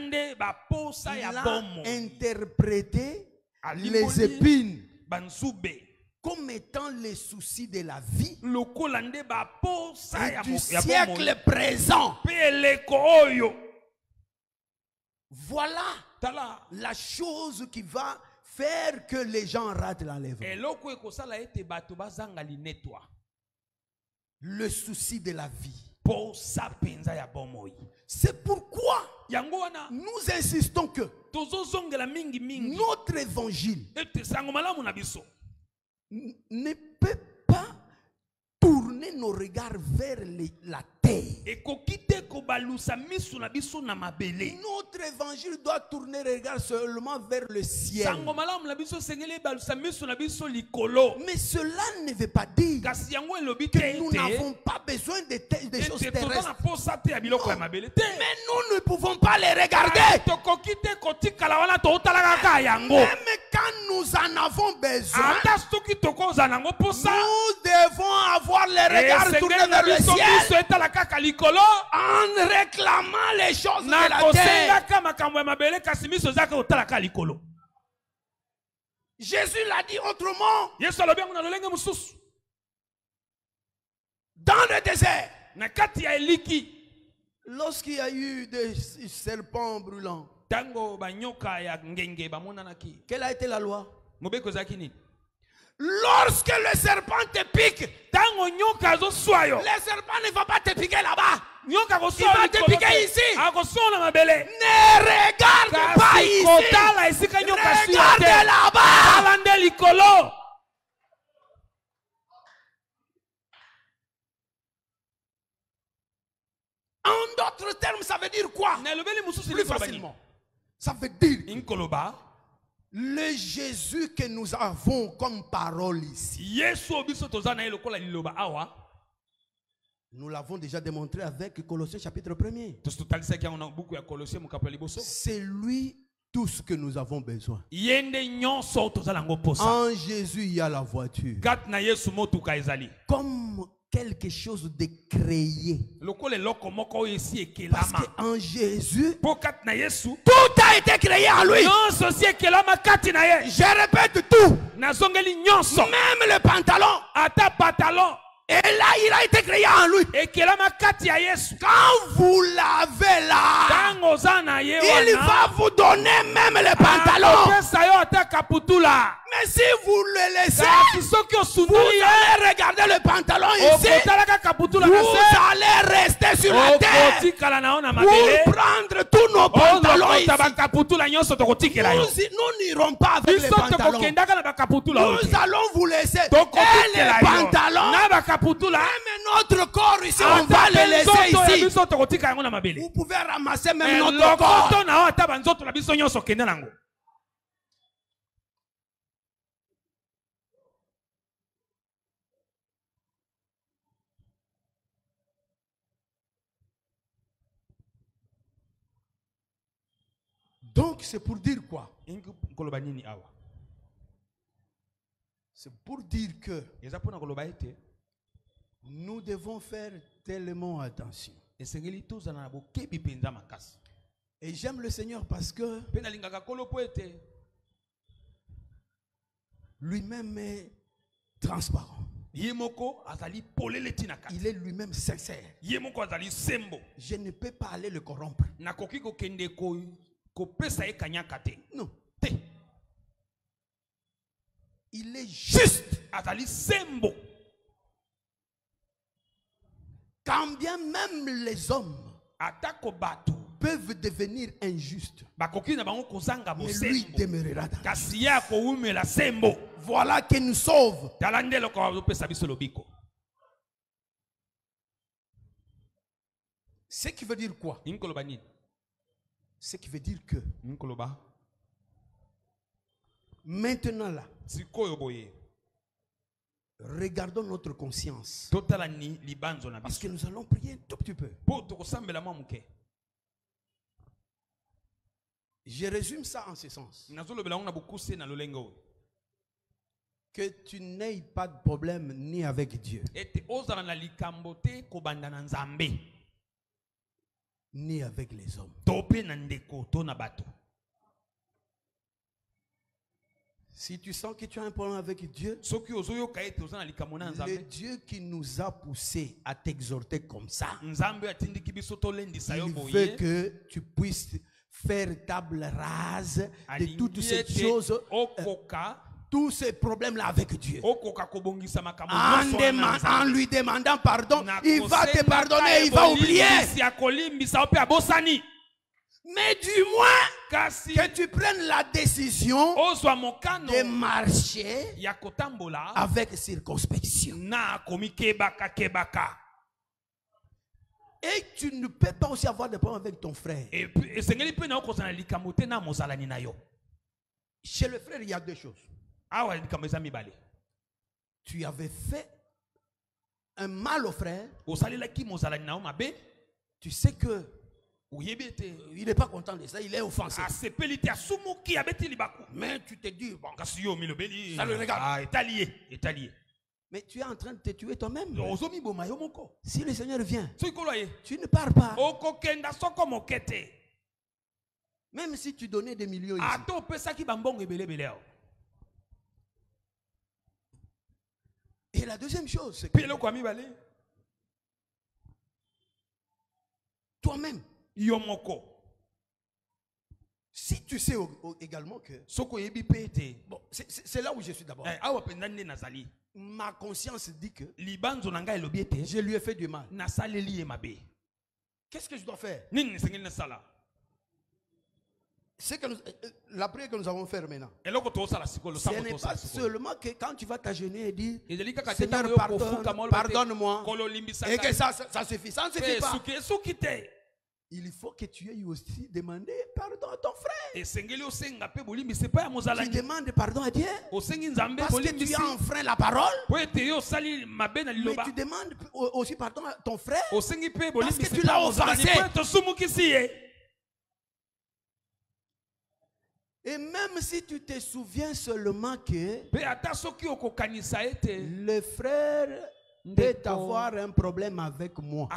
interprété les épines comme étant les soucis de la vie et du siècle présent. Voilà la chose qui va faire que les gens ratent l'enlèvement. Le souci de la vie. C'est pourquoi nous insistons que notre évangile ne peut pas tourner nos regards vers la terre. Notre évangile doit tourner les regards seulement vers le ciel. Mais cela ne veut pas dire que nous n'avons pas besoin des choses terrestres. Mais nous ne pouvons pas les regarder. Même quand nous en avons besoin, nous devons avoir les regards tournés vers le ciel en réclamant les choses de la terre. Jésus l'a dit autrement. Dans le désert, lorsqu'il y a eu des serpents brûlants, quelle a été la loi? Lorsque le serpent te pique, le serpent ne va pas te piquer là-bas. Il va te piquer ici. Ne regarde pas ici. Regarde là-bas. En d'autres termes, ça veut dire quoi? Plus facilement. Ça veut dire le Jésus que nous avons comme parole ici, nous l'avons déjà démontré avec Colossiens chapitre 1er. C'est lui tout ce que nous avons besoin. En Jésus, il y a la voiture. Comme quelque chose de créé. Parce qu'en Jésus, tout a été créé en lui. Je répète tout. Même le pantalon. Et là, il a été créé en lui. Quand vous l'avez là, il va vous donner même les pantalons. Mais si vous le laissez, vous allez regarder le pantalon ici. Vous allez rester sur la terre pour prendre tous nos pantalons ici. Nous n'irons pas avec les pantalons. Nous allons vous laisser. Et les pantalons, même notre corps ici, on va les laisser ici. Vous pouvez ramasser même notre corps. Donc c'est pour dire quoi? C'est pour dire que nous devons faire tellement attention. Et j'aime le Seigneur parce que lui-même est transparent. Il est lui-même sincère. Je ne peux pas aller le corrompre. Non. Il est juste. Quand bien même les hommes peuvent devenir injustes, mais lui demeurera dans la justice. Voilà qui nous sauve. Ce qui veut dire quoi? Ce qui veut dire que maintenant là, regardons notre conscience. Parce que nous allons prier un tout petit peu. Je résume ça en ce sens. Que tu n'aies pas de problème ni avec Dieu, ni avec les hommes. Si tu sens que tu as un problème avec Dieu, le Dieu qui nous a poussés à t'exhorter comme ça, il veut que tu puisses faire table rase de toutes ces choses, tous ces problèmes-là avec Dieu. En lui demandant pardon, il va te pardonner, il va oublier. Mais du moins que tu prennes la décision de marcher avec circonspection. Et tu ne peux pas aussi avoir des problèmes avec ton frère. Chez le frère, il y a deux choses. Tu avais fait un mal au frère. Tu sais que il n'est pas content de ça, il est offensé. Mais tu te dis, bon, ça le regarde. Mais tu es en train de te tuer toi-même. Si le Seigneur vient, tu ne pars pas. Même si tu donnais des millions ici. Et la deuxième chose, c'est que toi-même, si tu sais également que bon, c'est là où je suis d'abord. Ma conscience dit que je lui ai fait du mal. Qu'est-ce que je dois faire? C'est que la prière que nous avons fait maintenant, ce n'est pas seulement que quand tu vas t'agenouiller et dire Seigneur, pardonne-moi, et que ça suffit. Ça ne suffit pas. Il faut que tu aies aussi demandé pardon à ton frère. Tu demandes pardon à Dieu parce que tu as enfreint la parole. Mais tu demandes aussi pardon à ton frère parce que tu l'as offensé. Et même si tu te souviens seulement que le frère peut avoir un problème avec moi.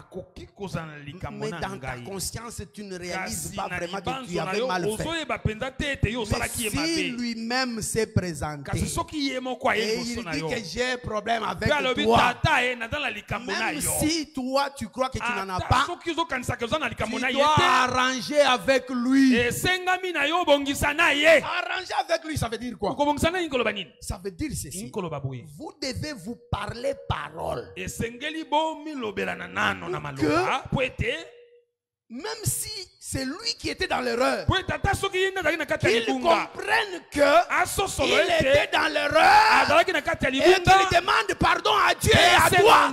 Mais dans ta Mais conscience, tu ne réalises pas vraiment que tu avais mal fait. Mais si lui-même s'est présenté et il dit que j'ai un problème avec toi, même si toi tu crois que tu n'en as pas, tu dois arranger avec lui. Arranger avec lui, ça veut dire quoi? Ça veut dire ceci. Vous devez vous parler parole. Même si c'est lui qui était dans l'erreur, qu'il comprenne qu'il était dans l'erreur et qu'il demande pardon à Dieu et à toi.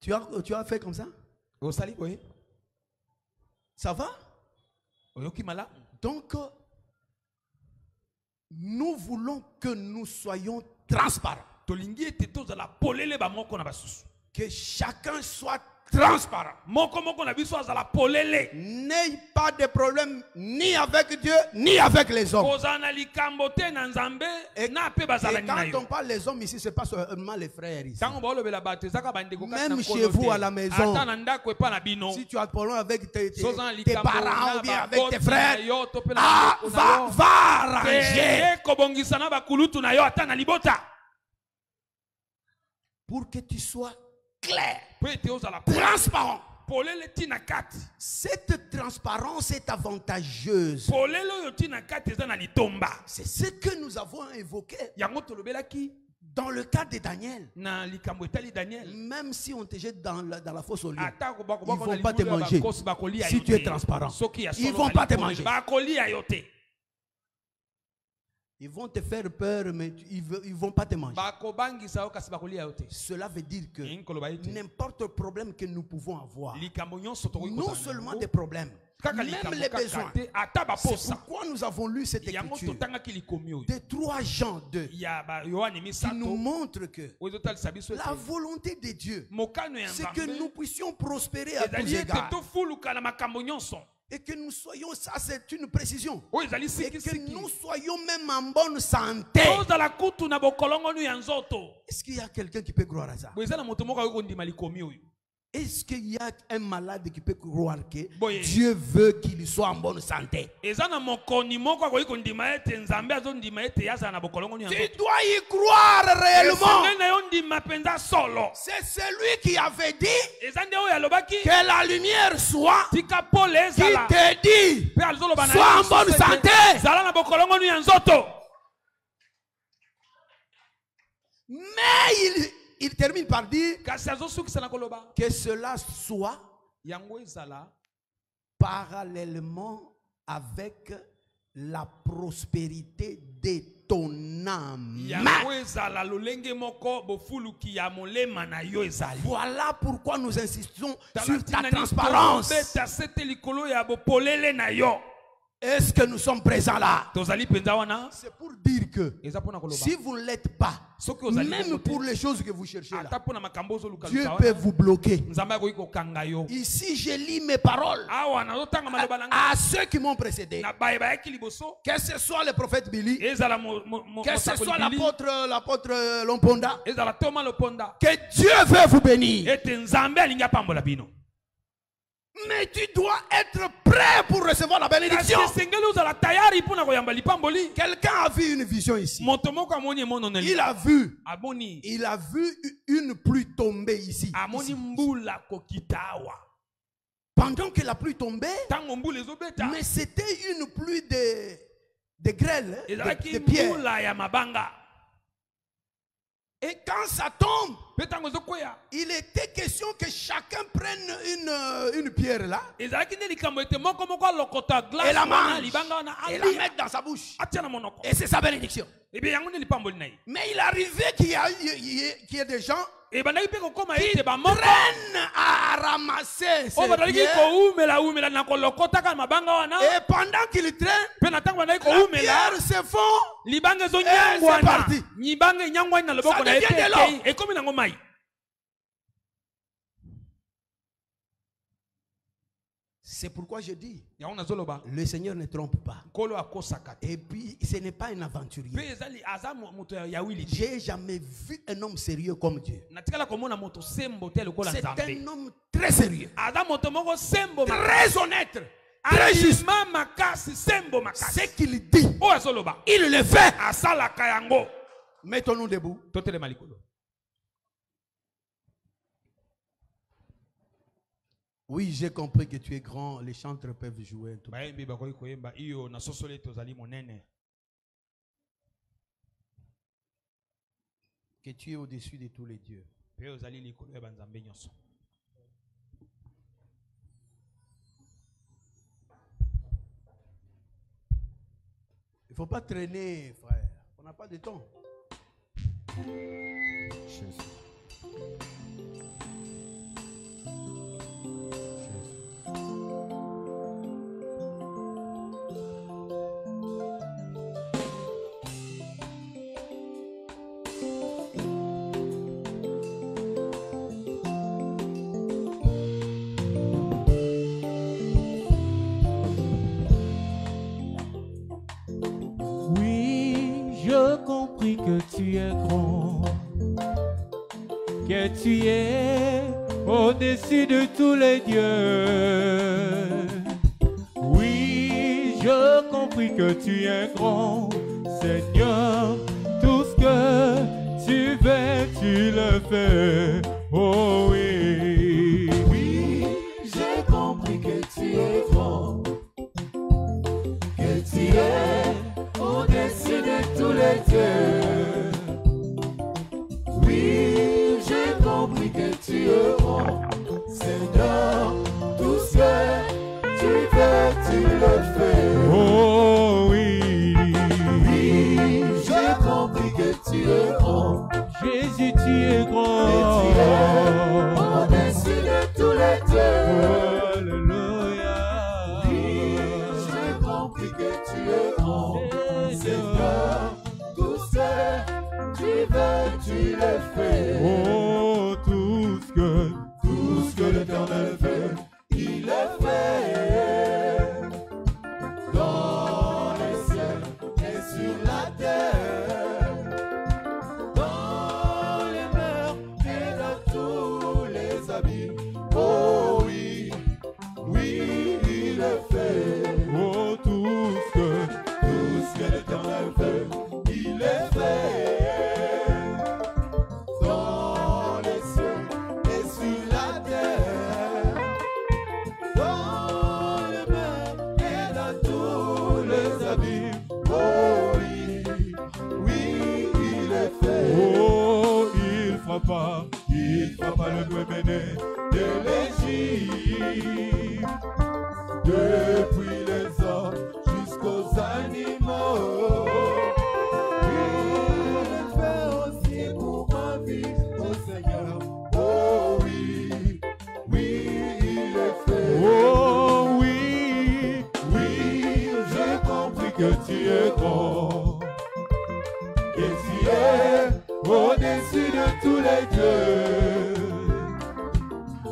Tu as fait comme ça? Ça va? Donc, nous voulons que nous soyons transparents. Que chacun soit transparent. N'ayez pas de problème ni avec Dieu ni avec les hommes. Et quand on parle des hommes ici, ce n'est pas seulement les frères ici. Même chez vous à la maison, si tu as problème avec tes parents ou bien avec tes frères, va arranger pour que tu sois clair, transparent. Cette transparence est avantageuse. C'est ce que nous avons évoqué dans le cas de Daniel. Même si on te jette dans la fosse au lion, ils ne vont pas te manger. Si tu es transparent, ils ne vont pas te manger. Ils vont te faire peur, mais ils ne vont pas te manger. Cela veut dire que n'importe quel problème que nous pouvons avoir, non seulement des problèmes, même les besoins. C'est pourquoi nous avons lu cette écriture de 3 Jean 2 qui nous montre que la volonté de Dieu, c'est que nous puissions prospérer à tous égards. Et que nous soyons, ça c'est une précision, et que nous soyons même en bonne santé. Est-ce qu'il y a quelqu'un qui peut croire à ça? Est-ce qu'il y a un malade qui peut croire que Dieu veut qu'il soit en bonne santé? Tu dois y croire réellement. C'est celui qui avait dit que la lumière soit, qui te dit sois en bonne santé. Mais il termine par dire que cela soit parallèlement avec la prospérité de ton âme. Voilà pourquoi nous insistons sur ta transparence. Est-ce que nous sommes présents là? C'est pour dire que si vous ne l'êtes pas, même pour les choses que vous cherchez là, Dieu peut vous bloquer. Ici, je lis mes paroles à ceux qui m'ont précédé. Que ce soit le prophète Billy, que ce soit l'apôtre Lomponda, que Dieu veut vous bénir. Mais tu dois être prêt pour recevoir la bénédiction. Quelqu'un a vu une vision ici. Il a vu une pluie tomber ici. Pendant que la pluie tombait, mais c'était une pluie de grêle, de pierre. Et quand ça tombe, il était question que chacun prenne une pierre là et la mange et la mette dans sa bouche. Et c'est sa bénédiction. Mais il arrivait qu'il y ait des gens qui traînent à ramasser ces pierres. Et pendant qu'ils traînent, la pierre se fond et c'est parti. Ça devient de l'eau. C'est pourquoi je dis, yango nazoloba le Seigneur ne trompe pas. nkolo akosaka te Et puis, ce n'est pas un aventurier. mpe ezali aza moto ya wili te J'ai jamais vu un homme sérieux comme Dieu. natikala komona moto sembo te lokola C'est nzambe un homme très sérieux, aza moto moko sembo très honnête, très juste. alima makasi sembo makasi Ce qu'il dit, oyo azoloba il le fait. asalaka yango Mettons-nous debout. totelema likolo. Oui, j'ai compris que tu es grand. Les chanteurs peuvent jouer. bayembi bakoki koyemba iyo nasosoli tozali monene Que tu es au-dessus de tous les dieux. mpe ozali likolo ya banzambe nyonso. Il ne faut pas traîner, frère. On n'a pas de temps. Oui, je compris que tu es grand, que tu es au-dessus de tous les dieux. Oui, je compris que tu es grand, Seigneur, tout ce que tu fais, tu le fais. Oh oui. Oui, j'ai compris que tu es grand, que tu es au-dessus de tous les dieux. Oui, j'ai compris que tu es grand, Seigneur, tout ce que tu fais, tu le fais. Oh oui. Oui, j'ai compris que tu es grand, Jésus, tu es grand, et tu es au-dessus de tous les dieux. Alléluia. Oui, j'ai compris que tu es grand, Seigneur, tout ce que tu veux, tu le fais. Oh, tout ce que l'Éternel fait, il le fait. Dans les cieux et sur la terre, dans les mers et dans tous les abîmes. Oh oui, oui, il le fait. Oh, tout ce que l'Éternel fait, il le fait. Dans les cieux et sur la terre, dans les mers et dans tous les abîmes. Oh oui, oui, il le fait. Oh, il frappa le Guéméné de l'Égypte, depuis les hommes jusqu'aux animaux. Il le fait aussi pour ma vie, oh Seigneur. Oh oui, oui, il le fait. Oh oui, oui, j'ai compris que tu es grand, que tu es au-dessus de tous les dieux.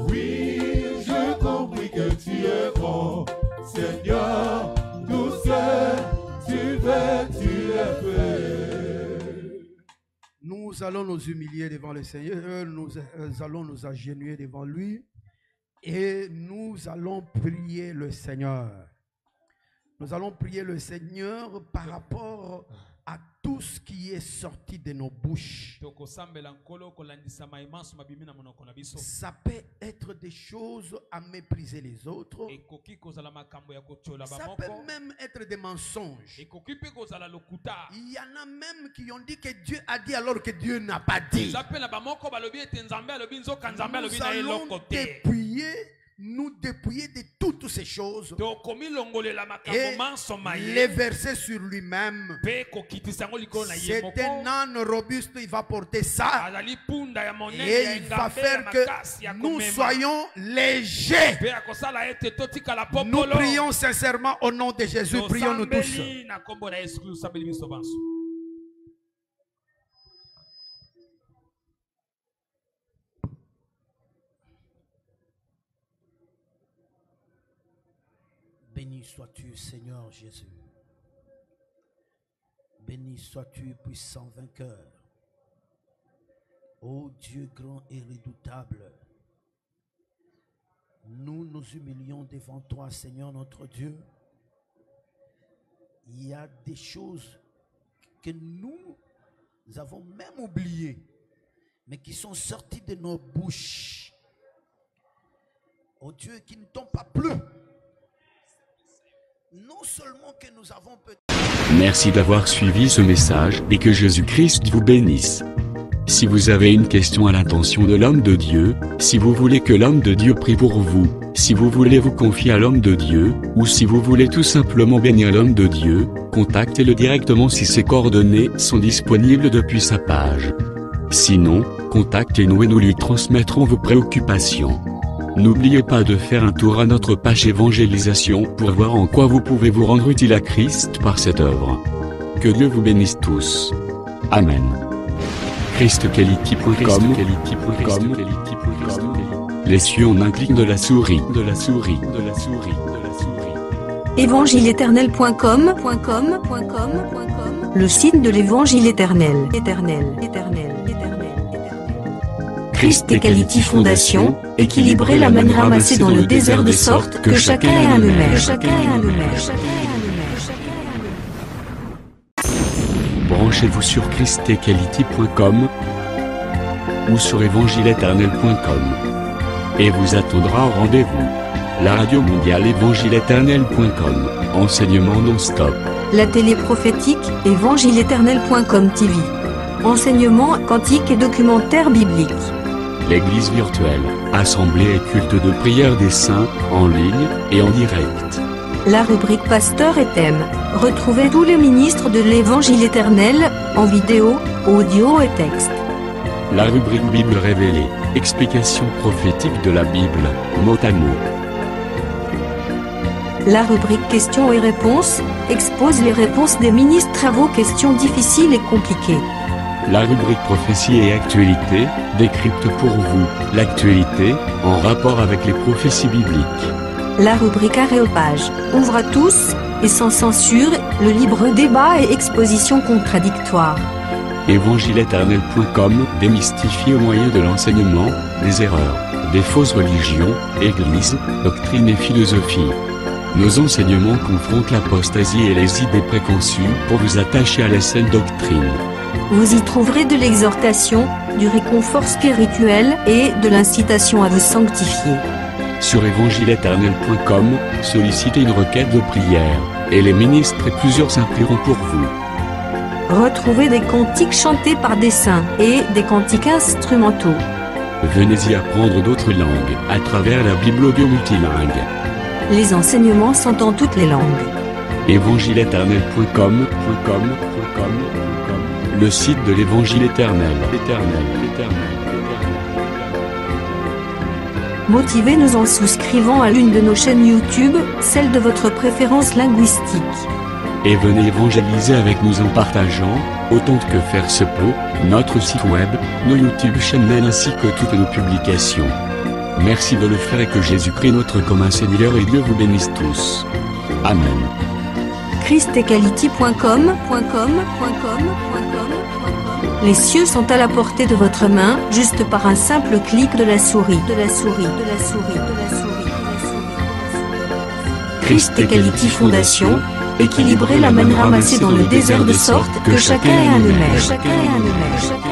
Oui, j'ai compris que tu es grand, Seigneur, tout ce que tu fais, tu le fais. Nous allons nous humilier devant le Seigneur. Nous allons nous agenouiller devant lui. Et nous allons prier le Seigneur. Nous allons prier le Seigneur par rapport à tout ce qui est sorti de nos bouches. Ça peut être des choses à mépriser les autres. Ça peut même être des mensonges. Il y en a même qui ont dit que Dieu a dit alors que Dieu n'a pas dit. Nous dépouiller de toutes ces choses et les verser sur lui-même. C'est un âne robuste, il va porter ça et il va faire que nous soyons légers. Nous prions sincèrement au nom de Jésus. Prions-nous tous. Béni sois-tu, Seigneur Jésus. Béni sois-tu, puissant vainqueur. Ô Dieu grand et redoutable, nous nous humilions devant toi, Seigneur notre Dieu. Il y a des choses que nous avons même oubliées, mais qui sont sorties de nos bouches. Ô Dieu, qui ne t'ont pas plu. Non seulement que nous avons peut-être... Merci d'avoir suivi ce message et que Jésus-Christ vous bénisse. Si vous avez une question à l'intention de l'homme de Dieu, si vous voulez que l'homme de Dieu prie pour vous, si vous voulez vous confier à l'homme de Dieu, ou si vous voulez tout simplement bénir l'homme de Dieu, contactez-le directement si ses coordonnées sont disponibles depuis sa page. Sinon, contactez-nous et nous lui transmettrons vos préoccupations. N'oubliez pas de faire un tour à notre page évangélisation pour voir en quoi vous pouvez vous rendre utile à Christ par cette œuvre. Que Dieu vous bénisse tous. Amen. ChristQuality.com. Les cieux en un clic de la souris. Évangile-éternel.com, le site de l'Évangile éternel. Christ Equality Fondation, équilibrer la manne ramassée dans le désert de sorte que chacun ait un maire. Branchez-vous sur ChristEquality.com ou sur évangile-éternel.com et vous attendra au rendez-vous. La radio mondiale évangile-éternel.com, enseignement non-stop. La télé prophétique, évangile-éternel.com TV. Enseignement quantique et documentaire biblique. L'église virtuelle, assemblée et culte de prière des saints, en ligne et en direct. La rubrique Pasteur et thème. Retrouvez tous les ministres de l'Évangile éternel, en vidéo, audio et texte. La rubrique Bible révélée, explication prophétique de la Bible, mot à mot. La rubrique Questions et réponses, expose les réponses des ministres à vos questions difficiles et compliquées. La rubrique prophétie et actualité, décrypte pour vous l'actualité, en rapport avec les prophéties bibliques. La rubrique Aréopage, ouvre à tous, et sans censure, le libre débat et exposition contradictoire. Évangile-éternel.com, démystifié au moyen de l'enseignement, des erreurs, des fausses religions, églises, doctrines et philosophie. Nos enseignements confrontent l'apostasie et les idées préconçues pour vous attacher à la saine doctrine. Vous y trouverez de l'exhortation, du réconfort spirituel et de l'incitation à vous sanctifier. Sur évangile-éternel.com, sollicitez une requête de prière, et les ministres et plusieurs saints prieront pour vous. Retrouvez des cantiques chantés par des saints et des cantiques instrumentaux. Venez y apprendre d'autres langues à travers la Bible audio multilingue. Les enseignements sont en toutes les langues. évangile-éternel.com, le site de l'Évangile éternel. Motivez-nous en souscrivant à l'une de nos chaînes YouTube, celle de votre préférence linguistique. Et venez évangéliser avec nous en partageant, autant que faire se peut, notre site web, nos YouTube channels ainsi que toutes nos publications. Merci de le faire et que Jésus-Christ notre commun Seigneur et Dieu vous bénisse tous. Amen. ChristEquality.com. Les cieux sont à la portée de votre main, juste par un simple clic de la souris. Christ Equality Fondation, équilibrer la manne ramassée dans le désert de sorte que chacun ait un maire.